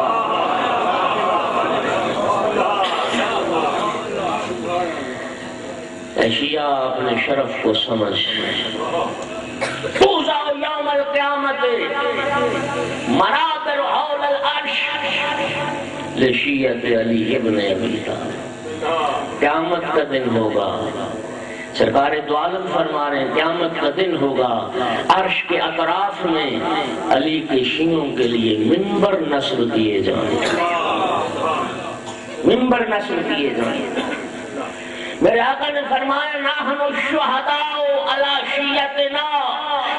اے شیعہ اپنے شرف کو سمجھ، توزع یوم القیامت منابر حول العرش لشیعۃ علی ابن ابی طالب۔ قیامت کا دن ہوگا، سرکار دو عالم فرما رہے ہیں قیامت کا دن ہوگا، عرش کے اطراف میں علی کے شیعوں کے لیے منبر نصب کیے جائیں، منبر نصب کیے جائیں۔ میرے آقا نے فرمایا نحن الشہداء علی شیعتنا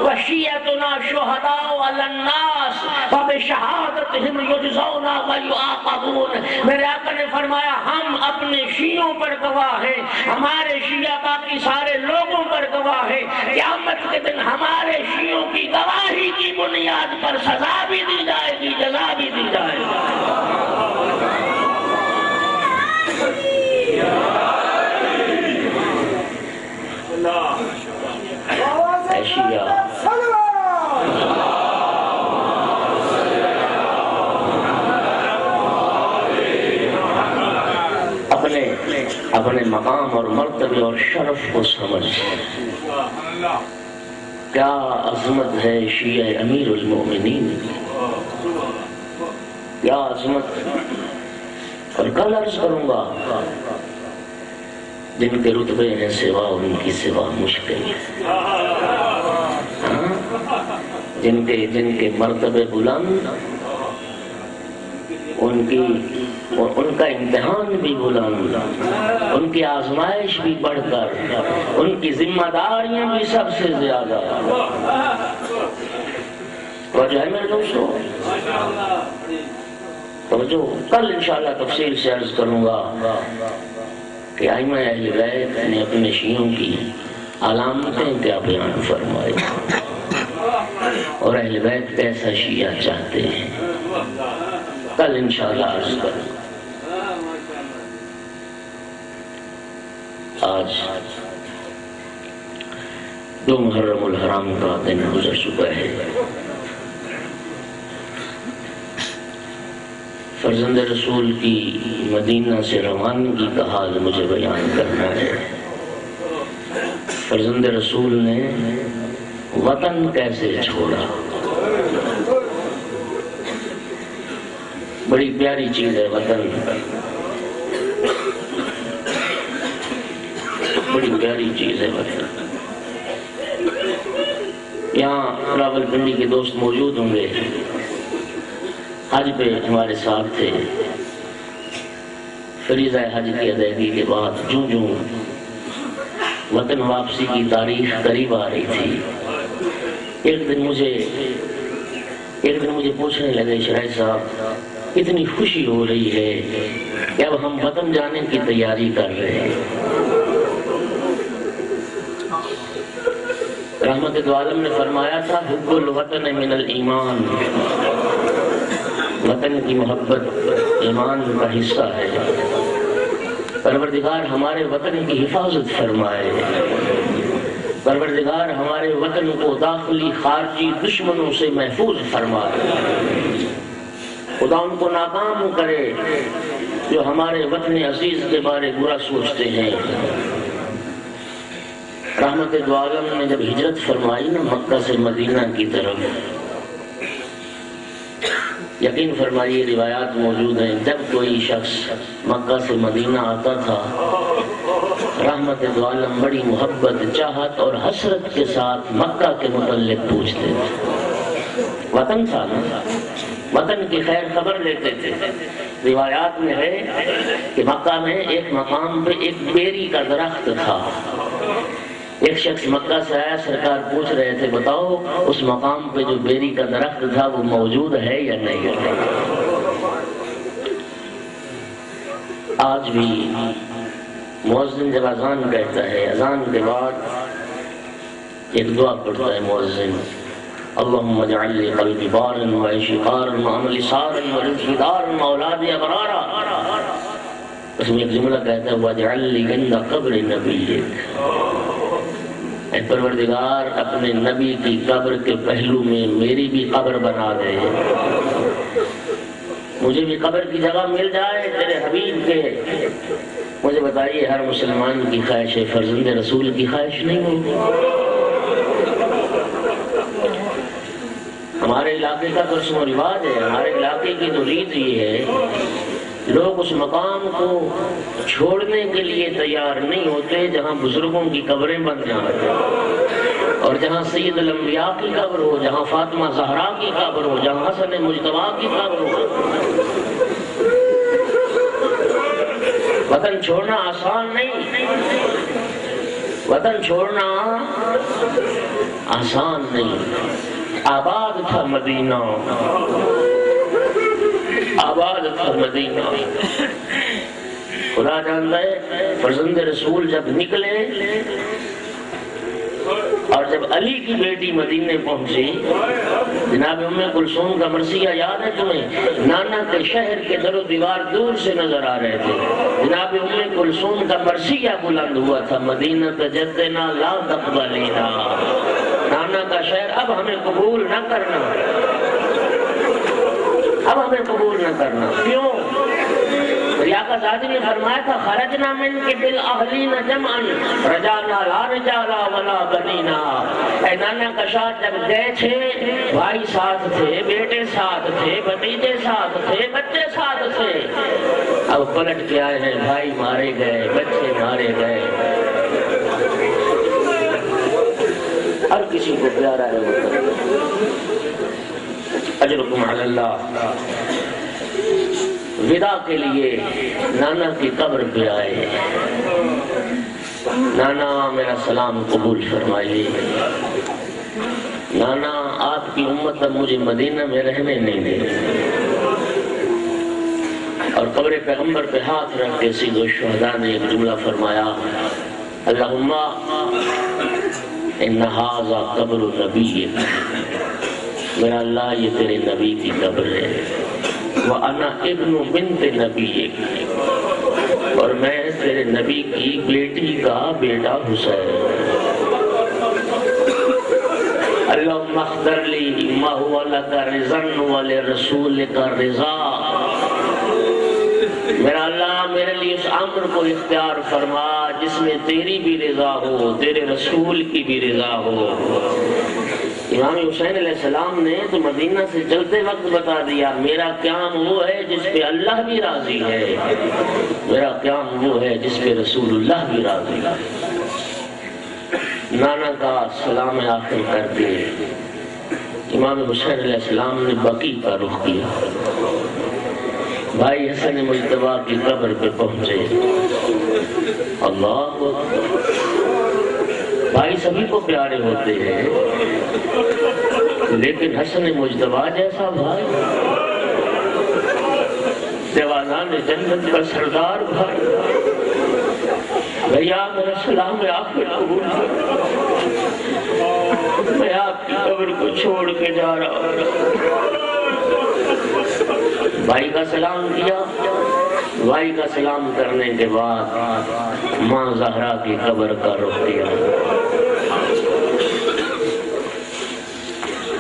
وشیعتنا شہداء علی الناس فبشہادتہم یجزون ویعاقبون۔ میرے آقا نے فرمایا ہم اپنے شیعوں پر گواہ ہیں، ہمارے شیعہ باقی سارے لوگوں پر گواہ ہیں، قیامت کے دن ہمارے شیعوں کی گواہی کی بنیاد پر سزا بھی دی جائے گی، جزا بھی دی جائے گی۔ شیعہ اپنے مقام اور مرتبے اور شرف کو سمجھ. کیا عظمت ہے شیعہ امیر المومنین، کیا عظمت. اور کل عرض کروں گا جن کے رتبے ہیں سوا ان کی سوا مشکل ہے، جن کے مرتبے بلند، ان کا امتحان بھی بلند، ان کی آزمائش بھی بڑھ کر، ان کی ذمہ داریاں بھی سب سے زیادہ. وجہ ہے میرے دوستو، توجہ. کل انشاءاللہ تفصیل سے عرض کروں گا کہ ائمہ اہل بیت نے اپنے شیعوں کی علامتیں کیا بیان فرمائی اور اہل بیت کیسا شیعہ چاہتے ہیں. کل انشاءاللہ عرض کروں. آج 2 محرم الحرام کا دن گزر چکا ہے. فرزند رسول کی مدینہ سے روانگی کا حال مجھے بیان کرنا ہے. فرزند رسول نے وطن کیسے چھوڑا. بڑی پیاری چیز ہے وطن، بڑی پیاری چیز ہے وطن. یہاں راولپنڈی کے دوست موجود ہوں گے، حج پہ ہمارے ساتھ تھے. فریضہ حج کی ادائیگی کے بعد جوں جوں وطن واپسی کی تاریخ قریب آ رہی تھی، ایک دن مجھے پوچھنے لگے شرائع صاحب اتنی خوشی ہو رہی ہے کہ اب ہم وطن جانے کی تیاری کر رہے ہیں. رحمت دو عالم نے فرمایا تھا حب الوطن من الایمان، وطن کی محبت ایمان کا حصہ ہے. پروردگار ہمارے وطن کی حفاظت فرمائے، پروردگار ہمارے وطن کو داخلی خارجی دشمنوں سے محفوظ فرمائے. خدا ان کو ناکام کرے جو ہمارے وطن عزیز کے بارے برا سوچتے ہیں. رحمت دو عالم نے جب ہجرت فرمائی نا مکہ سے مدینہ کی طرف، یقین فرمائیے روایات موجود ہیں جب کوئی شخص مکہ سے مدینہ آتا تھا رحمت دو عالم بڑی محبت، چاہت اور حسرت کے ساتھ مکہ کے متعلق پوچھتے تھے. وطن تھا نا، وطن کی خیر خبر لیتے تھے. روایات میں ہے کہ مکہ میں ایک مقام پہ ایک بیری کا درخت تھا. ایک شخص مکہ سے آیا، سرکار پوچھ رہے تھے بتاؤ اس مقام پہ جو بیری کا درخت تھا وہ موجود ہے یا نہیں ہے. آج بھی مؤذن جب اذان کہتا ہے، اذان کے بعد ایک دعا پڑھتا ہے مؤذن، اللہم اجعل لی قلبی بارا وعیشی قارا وعملی سارا ورزقی دارا واولادی ابرارا. اس میں ایک جملہ کہتا ہے واجعل لی عند قبر نبیک، اے پروردگار اپنے نبی کی قبر کے پہلو میں میری بھی قبر بنا دے، مجھے بھی قبر کی جگہ مل جائے تیرے حبیب کے. مجھے بتائیے ہر مسلمان کی خواہش ہے، فرزند رسول کی خواہش نہیں ہوگی. ہمارے علاقے کا تو رسم و رواج ہے، ہمارے علاقے کی تو ریت یہ ہے لوگ اس مقام کو چھوڑنے کے لیے تیار نہیں ہوتے جہاں بزرگوں کی قبریں بن جائیں، اور جہاں سید الانبیاء کی قبر ہو، جہاں فاطمہ زہرا کی قبر ہو، جہاں حسن مجتبیٰ کی قبر ہو. وطن چھوڑنا آسان نہیں، وطن چھوڑنا آسان نہیں. آباد تھا مدینہ، آباد تھا مدینہ. خدا جانتا ہے فرزند رسول جب نکلے اور جب علی کی بیٹی مدینے پہنچی، جناب ام کلثوم کا مرثیہ یاد ہے تمہیں؟ نانا کے شہر کے در و دیوار دور سے نظر آ رہے تھے. جناب ام کلثوم کا مرثیہ بلند ہوا تھا مدینہ تجدنا لا تقبلینا، نانا کا شہر اب ہمیں قبول نہ کرنا، اب ہمیں قبول نہ کرنا. کیوں؟ ریاض زادی نے فرمایا تھا خرجنا من کے بالاہلین جمعا رجانا لا رجالا ولا بنینا. اے نانا کشاد جب گئے تھے بھائی ساتھ تھے، بیٹے ساتھ تھے، بھتیجے ساتھ تھے، بچے ساتھ تھے. اب پلٹ کے آئے ہیں، بھائی مارے گئے، بچے مارے گئے. ہر کسی کو پیارا ہے وہ. اجرکم علی اللہ. ودا کے لیے نانا کی قبر پہ آئے. نانا میرا سلام قبول فرمائیے. نانا آپ کی امت اب مجھے مدینہ میں رہنے نہیں دے. اور قبر پیغمبر پہ ہاتھ رکھ کے سید الشہداء نے ایک جملہ فرمایا، اللہم ان ھذا قبر نبیک. میرا اللہ یہ تیرے نبی کی قبر ہے. وَأَنَا ابن بنت نبیک، اور میں تیرے نبی کی بیٹی کا بیٹا حسین. اللہم اخبر لی ما هو لک رضا ولرسولک رضا. میرا اللہ میرے لیے اس امر کو اختیار فرما جس میں تیری بھی رضا ہو، تیرے رسول کی بھی رضا ہو. امام حسین علیہ السلام نے تو مدینہ سے چلتے وقت بتا دیا، میرا قیام وہ ہے جس پہ اللہ بھی راضی ہے، میرا قیام وہ ہے جس پہ رسول اللہ بھی راضی ہے. نانا کا سلام آخر کر کے امام حسین علیہ السلام نے بقیع کا رخ کیا. بھائی حسن مجتبیٰ کی قبر پہ پہنچے. اللہ بھائی سبھی کو پیارے ہوتے ہیں، لیکن حسن مجتبیٰ جیسا بھائی، دیوانان جنت کا سردار بھائی. بھیا میرا سلام آخر قبول کر، میں آپ کی قبر کو چھوڑ کے جا رہا ہوں. بھائی کا سلام کیا. بھائی کا سلام کرنے کے بعد ماں زہرا کی قبر کا رخ کیا.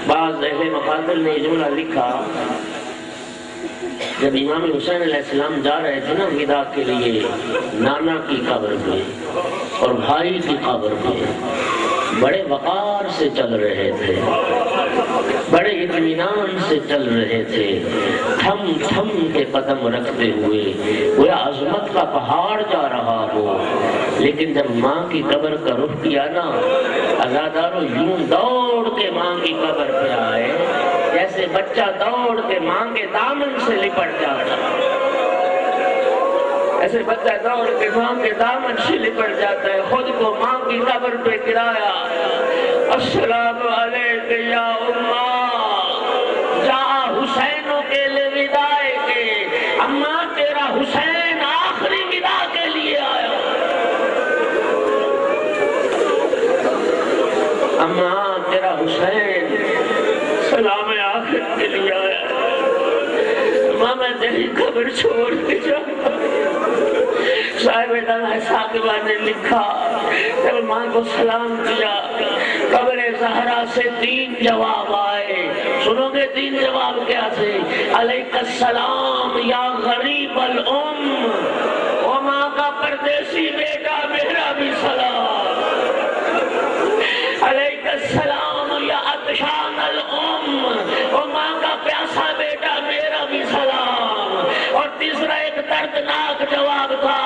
بعض اہل مقاتل نے جملہ لکھا، جب امام حسین علیہ السلام جا رہے تھے نا ودا کے لیے نانا کی قبر پہ اور بھائی کی قبر پہ، بڑے وقار سے چل رہے تھے، بڑے اطمینان سے چل رہے تھے، تھم تھم کے قدم رکھتے ہوئے، وہ عظمت کا پہاڑ جا رہا ہو. لیکن جب ماں کی قبر کا رخ کیا نا، عزاداروں یوں دوڑ کے ماں کی قبر پہ آئے جیسے بچہ دوڑ کے ماں کے دامن سے لپٹ جاتا. ایسے بچہ دوڑ کے ماں کے دامن سے لپٹ جاتا ہے. خود کو ماں کی قبر پہ گرایا. السلام علیک یا اماں، جا حسینوں کے لیے وداع کے. اماں تیرا حسین آخری ودا کے لیے آیا. اماں تیرا حسین سلام آخر کے لیے آیا. ماں میں تیری قبر چھوڑ کے جاتا. صاحب دانا ثاقبہ نے لکھا، جب ماں کو سلام کیا قبر زہرا سے 3 جواب آئے. سنو گے 3 جواب کیا تھے؟ علیک السلام یا غریب الام. او ماں کا پردیسی بیٹا میرا بھی سلام. علیک السلام یا عطشان الام. او ماں کا پیاسا بیٹا میرا بھی سلام. اور تیسرا ایک دردناک جواب تھا،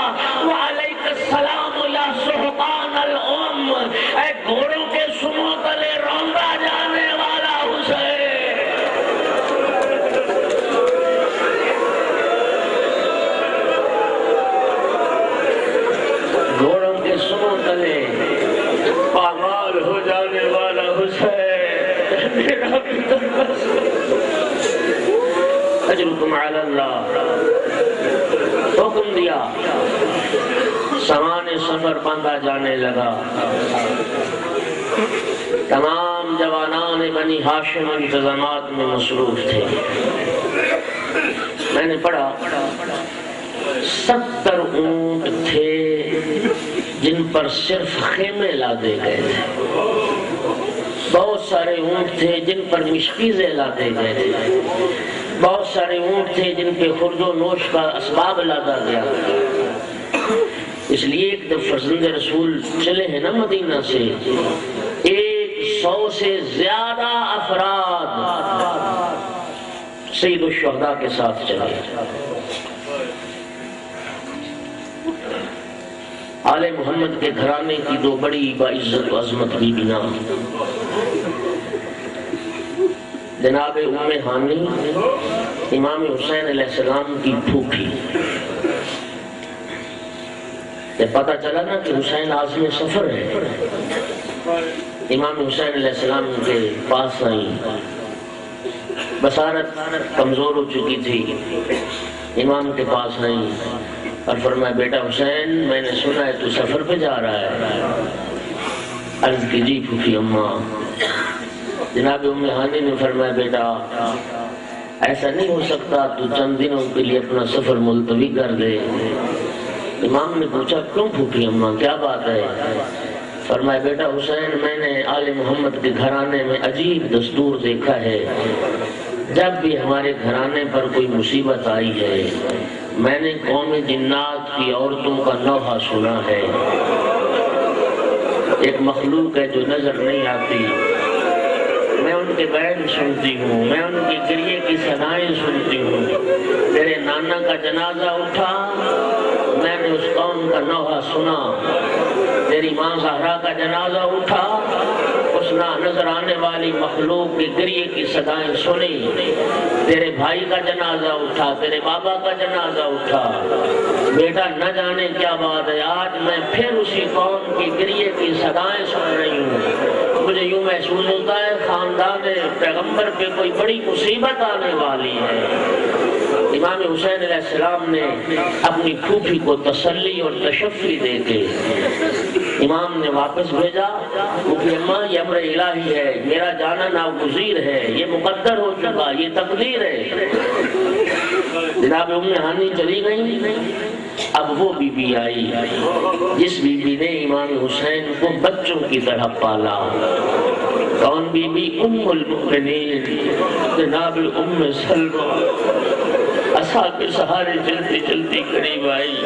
وعلیک السلام یا سحقان الام. اے گھوڑوں کے سموں تلے روندا جانے والا حسین. گھوڑوں کے سموں تلے پامال ہو جانے والا حسین میرا بھی ترس. اجرکم علی اللہ. حکم دیا، سامان سفر باندھا جانے لگا. تمام جوانان بنی ہاشم انتظامات میں مصروف تھے. میں نے پڑھا 70 اونٹ تھے جن پر صرف خیمے لادے گئے تھے. بہت سارے اونٹ تھے جن پر مشکیزیں لادے گئے تھے. بہت سارے اونٹ تھے جن پہ خرد و نوش کا اسباب لادا گیا. اس لیے ایک جب فرزند رسول چلے ہیں نا مدینہ سے 100 سے زیادہ افراد سید الشہداء کے ساتھ چلے. آل محمد کے گھرانے کی 2 بڑی باعزت و عظمت کی بنا جناب ام ہانی امام حسین علیہ السلام کی پھوپھی. پتہ چلا نا کہ حسین عازم سفر ہے، امام حسین علیہ السلام کے پاس آئی. بصارت کمزور ہو چکی تھی. امام کے پاس آئی اور فرمایا بیٹا حسین میں نے سنا ہے تو سفر پہ جا رہا ہے. عرض کی جی پھوپھی اماں. جناب ام ہانی نے فرمایا بیٹا ایسا نہیں ہو سکتا تو چند دنوں کے لیے اپنا سفر ملتوی کر دے. امام نے پوچھا کیوں پھوپھی اماں کیا بات ہے؟ فرمایا بیٹا حسین میں نے آل محمد کے گھرانے میں عجیب دستور دیکھا ہے. جب بھی ہمارے گھرانے پر کوئی مصیبت آئی ہے میں نے قوم جنات کی عورتوں کا نوحہ سنا ہے. ایک مخلوق ہے جو نظر نہیں آتی، میں ان کے بیان سنتی ہوں، میں ان کی گریے کی صدائیں سنتی ہوں. تیرے نانا کا جنازہ اٹھا میں نے اس قوم کا نوحہ سنا. تیری ماں زہرا کا جنازہ اٹھا اس نہ نظر آنے والی مخلوق کی گریے کی صدائیں سنی. تیرے بھائی کا جنازہ اٹھا، تیرے بابا کا جنازہ اٹھا. بیٹا نہ جانے کیا بات ہے آج میں پھر اسی قوم کی گریے کی صدائیں سن رہی ہوں. مجھے یوں محسوس ہوتا ہے خاندان پیغمبر پہ کوئی بڑی مصیبت آنے والی ہے. امام حسین علیہ السلام نے اپنی پھوپھی کو تسلی اور تشفی دے کے امام نے واپس بھیجا. کہ اماں یہ امر الہی ہے، میرا جانا ناگزیر ہے، یہ مقدر ہو چکا، یہ تقدیر ہے. جناب ام ہانی چلی گئی. اب وہ بی بی آئی جس بی بی نے امام حسین کو بچوں کی طرح پالا. کون بی بی؟ ام المؤمنین جناب ام سلمہ. اصحاب کے سہارے چلتی چلتی قریب آئی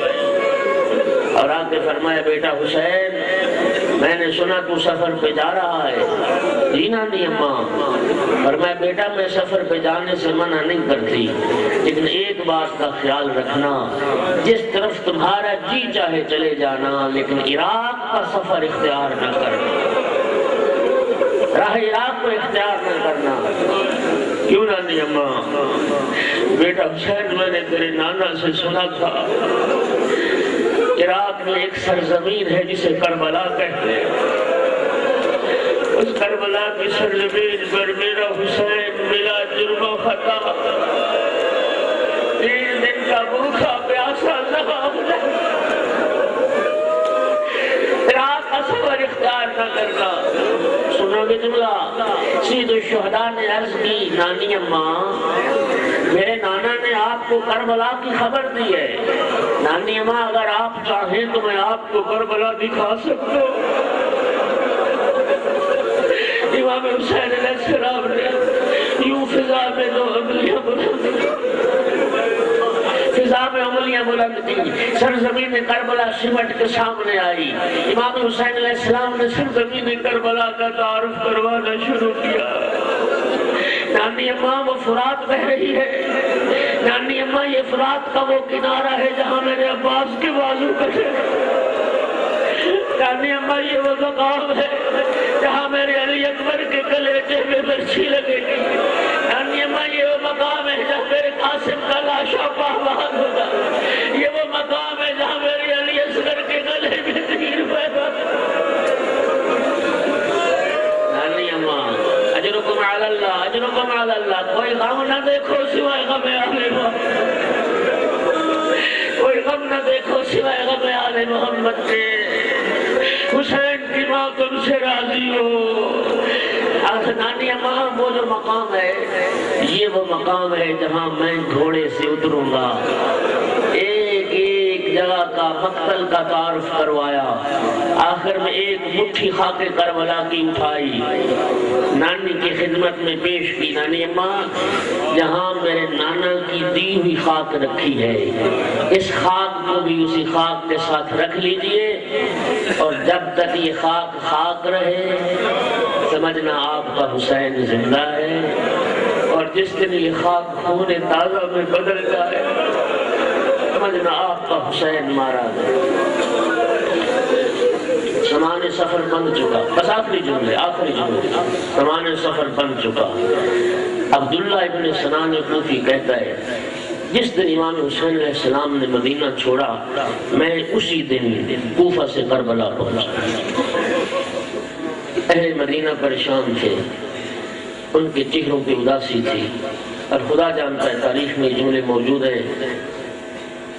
اور آ کے فرمایا بیٹا حسین میں نے سنا تو سفر پہ جا رہا ہے. جی نانی اماں. فرمایا بیٹا میں سفر پہ جانے سے منع نہیں کرتی لیکن ایک بات کا خیال رکھنا، جس طرف تمہارا جی چاہے چلے جانا لیکن عراق کا سفر اختیار نہ کرنا، راہ عراق کو اختیار نہ کرنا. کیوں نانی اماں؟ بیٹا حسین میں نے تیرے نانا سے سنا تھا عراق میں ایک سرزمین ہے جسے کربلا کہتے ہیں. اس کربلا کی سرزمین پر میرا حسین بلا جرم و خطا 3 دن کا بھوکا پیاسا زخم عراق کا سفر اختیار نہ کرنا. سنو گے جملہ؟ سید الشہداء نے عرض کی نانی اماں میرے نانا نے آپ کو کربلا کی خبر دی ہے. نانی اماں اگر آپ چاہیں تو میں آپ کو کربلا دکھا سکتا ہوں. امام حسین علیہ السلام نے یوں فضا میں 2 انگلیاں بلند کی، سرزمین کربلا سمٹ کے سامنے آئی. امام حسین علیہ السلام نے سرزمین کربلا کا تعارف کروانا شروع کیا. نانی اماں وہ فرات بہ رہی ہے. نانی اماں یہ فرات کا وہ کنارہ ہے جہاں میرے عباس کے بازو کٹے. نانی اماں یہ وہ مقام ہے جہاں میرے علی اکبر کے کلیجے میں برچھی لگے گی. نانی اماں یہ وہ مقام ہے جہاں میرے قاسم کا لاشا پہلوان ہوگا. یہ وہ مقام ہے جہاں میرے علی اصغر کے گلے میں تیر پیدا. نانی اماں اجرکم علی اللہ، اجرکم علی اللہ. کوئی غم نہ دیکھو سوائے غم آل محمد، کوئی غم نہ دیکھو سوائے غم آل محمد کے. حسین کی ماں تم سے راضی ہو. نانی اماں وہ جو مقام ہے یہ وہ مقام ہے جہاں میں گھوڑے سے اتروں گا. ایک ایک جگہ کا مقتل کا تعارف کروایا، آخر میں ایک مٹھی خاک کربلا کی اٹھائی، نانی کی خدمت میں پیش کی۔ نانی اماں، جہاں میرے نانا کی دی ہوئی خاک رکھی ہے، اس خاک کو بھی اسی خاک کے ساتھ رکھ لیجئے، اور جب تک یہ خاک خاک رہے سمجھنا آپ کا حسین زندہ ہے، اور جس دن یہ خاک خون تازہ میں بدل جائے سمجھنا آپ کا حسین مارا گیا۔ سامان سفر بن چکا، بس آخری جملے سامان سفر بن چکا۔ عبداللہ ابن سنان کوفی کہتا ہے جس دن امام حسین علیہ السلام نے مدینہ چھوڑا میں اسی دن کوفہ سے کربلا پہنچا۔ اہل مدینہ پریشان تھے، ان کے چہروں کی اداسی تھی، اور خدا جانتا ہے تاریخ میں جملے موجود ہیں،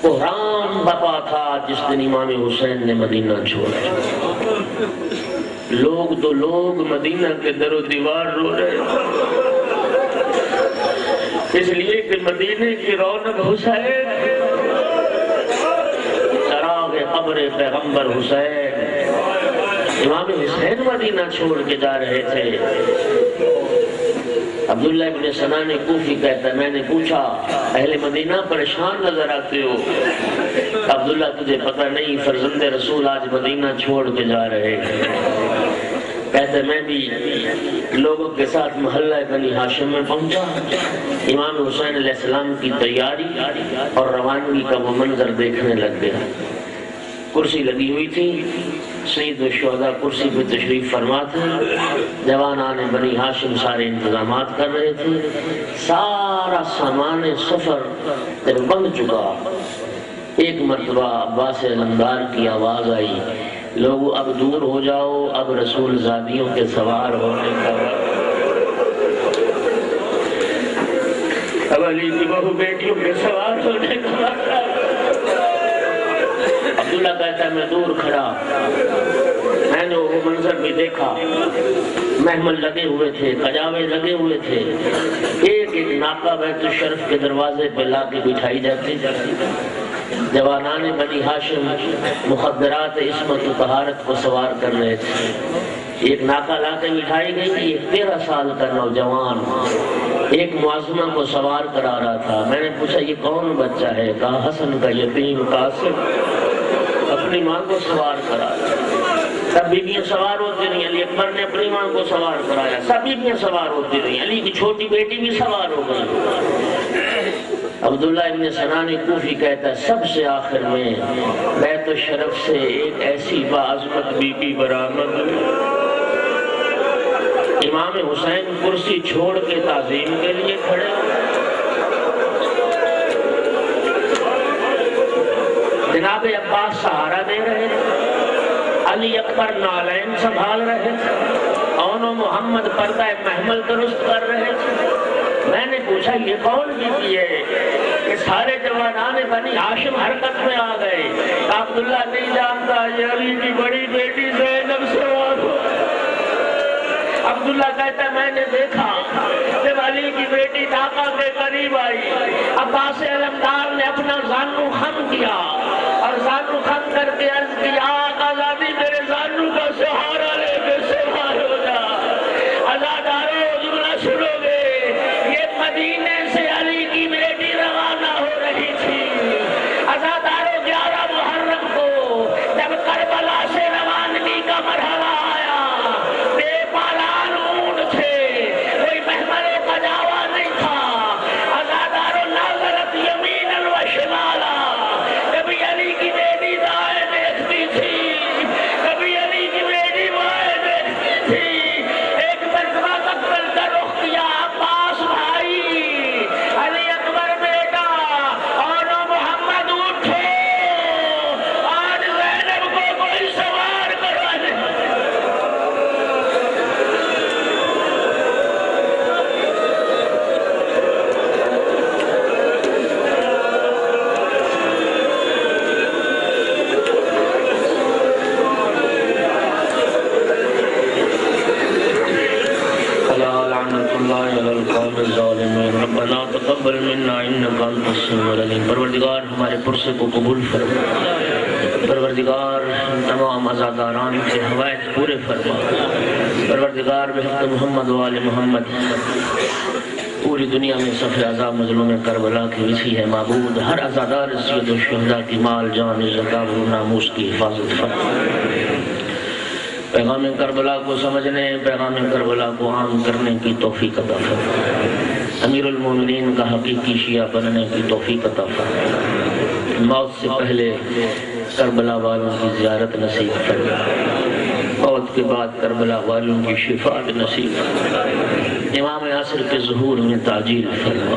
بحران بپا تھا جس دن امام حسین نے مدینہ چھوڑا۔ لوگ تو لوگ مدینہ کے در و دیوار رو رہے، اس لیے کہ مدینے کی رونق حسین، چراغ قبر پیغمبر حسین۔ امام حسین مدینہ چھوڑ کے جا رہے تھے۔ عبداللہ ابن سنان کوفی کہتا ہے میں نے پوچھا اہل مدینہ پریشان نظر آتے ہو؟ عبداللہ تجھے پتہ نہیں فرزند رسول آج مدینہ چھوڑ کے جا رہے ہیں۔ کہتے میں بھی لوگوں کے ساتھ محلہ بنی ہاشم میں پہنچا، امام حسین علیہ السلام کی تیاری اور روانگی کا وہ منظر دیکھنے لگ گیا۔ کرسی لگی ہوئی تھی، سید الشہداء کرسی پہ تشریف فرما تھے، جوانان بنی ہاشم سارے انتظامات کر رہے تھے، سارا سامان سفر جب بن چکا ایک مرتبہ عباس علمدار کی آواز آئی لوگو اب دور ہو جاؤ، اب رسول زادیوں کے سوار ہونے کا اب علی کی بہو بیٹیوں کے سوار ہونے کا عبداللہ کہتا ہے میں دور کھڑا، میں نے وہ منظر بھی دیکھا، محمل لگے ہوئے تھے، کجاوے لگے ہوئے تھے، ایک ایک ناکہ بیت الشرف کے دروازے پہ لا کے بٹھائی جاتی، جوانان بنی ہاشم مخدرات عصمت و طہارت کو سوار کر رہے تھے۔ ایک ناکہ لا کے بٹھائی گئی تھی، ایک 13 سال کا نوجوان ایک معظمہ کو سوار کرا رہا تھا۔ میں نے پوچھا یہ کون بچہ ہے؟ کہا حسن کا یتیم قاسم اپنی ماں کو سوار کرا رہا۔ سب بیویاں سوار ہوتی رہی، علی اکبر نے اپنی ماں کو سوار کرایا، سب بیویاں سوار ہوتی رہی، علی کی چھوٹی بیٹی بھی سوار ہو گئی۔ عبداللہ ابن سنان کوفی کہتا ہے سب سے آخر میں بیت الشرف سے ایک ایسی باعظمت بی بی برآمد ہوئی۔ امام حسین کرسی چھوڑ کے تعظیم کے لیے کھڑے، جناب عباس سہارا دے رہے تھے، علی اکبر نالین سنبھال رہے تھے، اون و محمد پردہ محمل درست کر رہے تھے۔ میں نے پوچھا یہ کون بیوی ہے؟ کہ سارے جوانان بنی ہاشم حرکت میں آ گئے۔ عبداللہ نہیں جانتا یہ علی کی بڑی بیٹی زینب سوار ہو۔ عبداللہ کہتا ہے میں نے دیکھا جب علی کی بیٹی ناکہ کے قریب آئی، عباس علمدار نے اپنا زانو خم کیا اور زانو خم کر کے عرض کیا آزادی میرے زانو کا سہارا لے کے سوار ہو جا۔ آزادارو جملہ سنو گے، یہ مدینے سے علی کی بیٹی روانہ ہو رہی تھی۔ آزادارو 11 محرم کو جب کربلا سے روانگی کا مرحلہ آیا، بے پالان اونٹ تھے، کوئی محمل قجاوا نہیں تھا۔ آزادارو ناظرت یمیناً و شمالا، کبھی علی کی بیٹی دائیں دیکھتی تھی، کبھی علی کی بیٹی بائیں دیکھتی تھی۔ ایک مرتبہ مقبل کا رخ کیا، عباس بھائی وتقبل منا انك انت السميع العلیم۔ پروردگار ہمارے پرسے کو قبول فرما، پروردگار تمام عزاداران کے حوائج پورے فرما، پروردگار بحق محمد و آل محمد پوری دنیا میں صف عذاب مظلوم کربلا کی وسیع ہے معبود، ہر عزادار سید الشہداء کی مال جان عزت و ناموس کی حفاظت فرما، پیغام کربلا کو سمجھنے، پیغام کربلا کو عام کرنے کی توفیق عطا فرما، امیر المومنین کا حقیقی شیعہ بننے کی توفیق عطا فرما، موت سے پہلے کربلا والوں کی زیارت نصیب فرما، موت کے بعد کربلا والوں کی شفاعت نصیب فرما، امام عصر کے ظہور میں تعجیل فرما،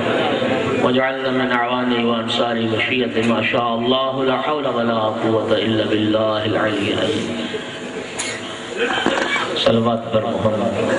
وجعلنا من اعوان وانصار وشیعت ما شاء اللہ لا حول ولا قوة الا باللہ العلی العظیم۔ صلوات پر محمد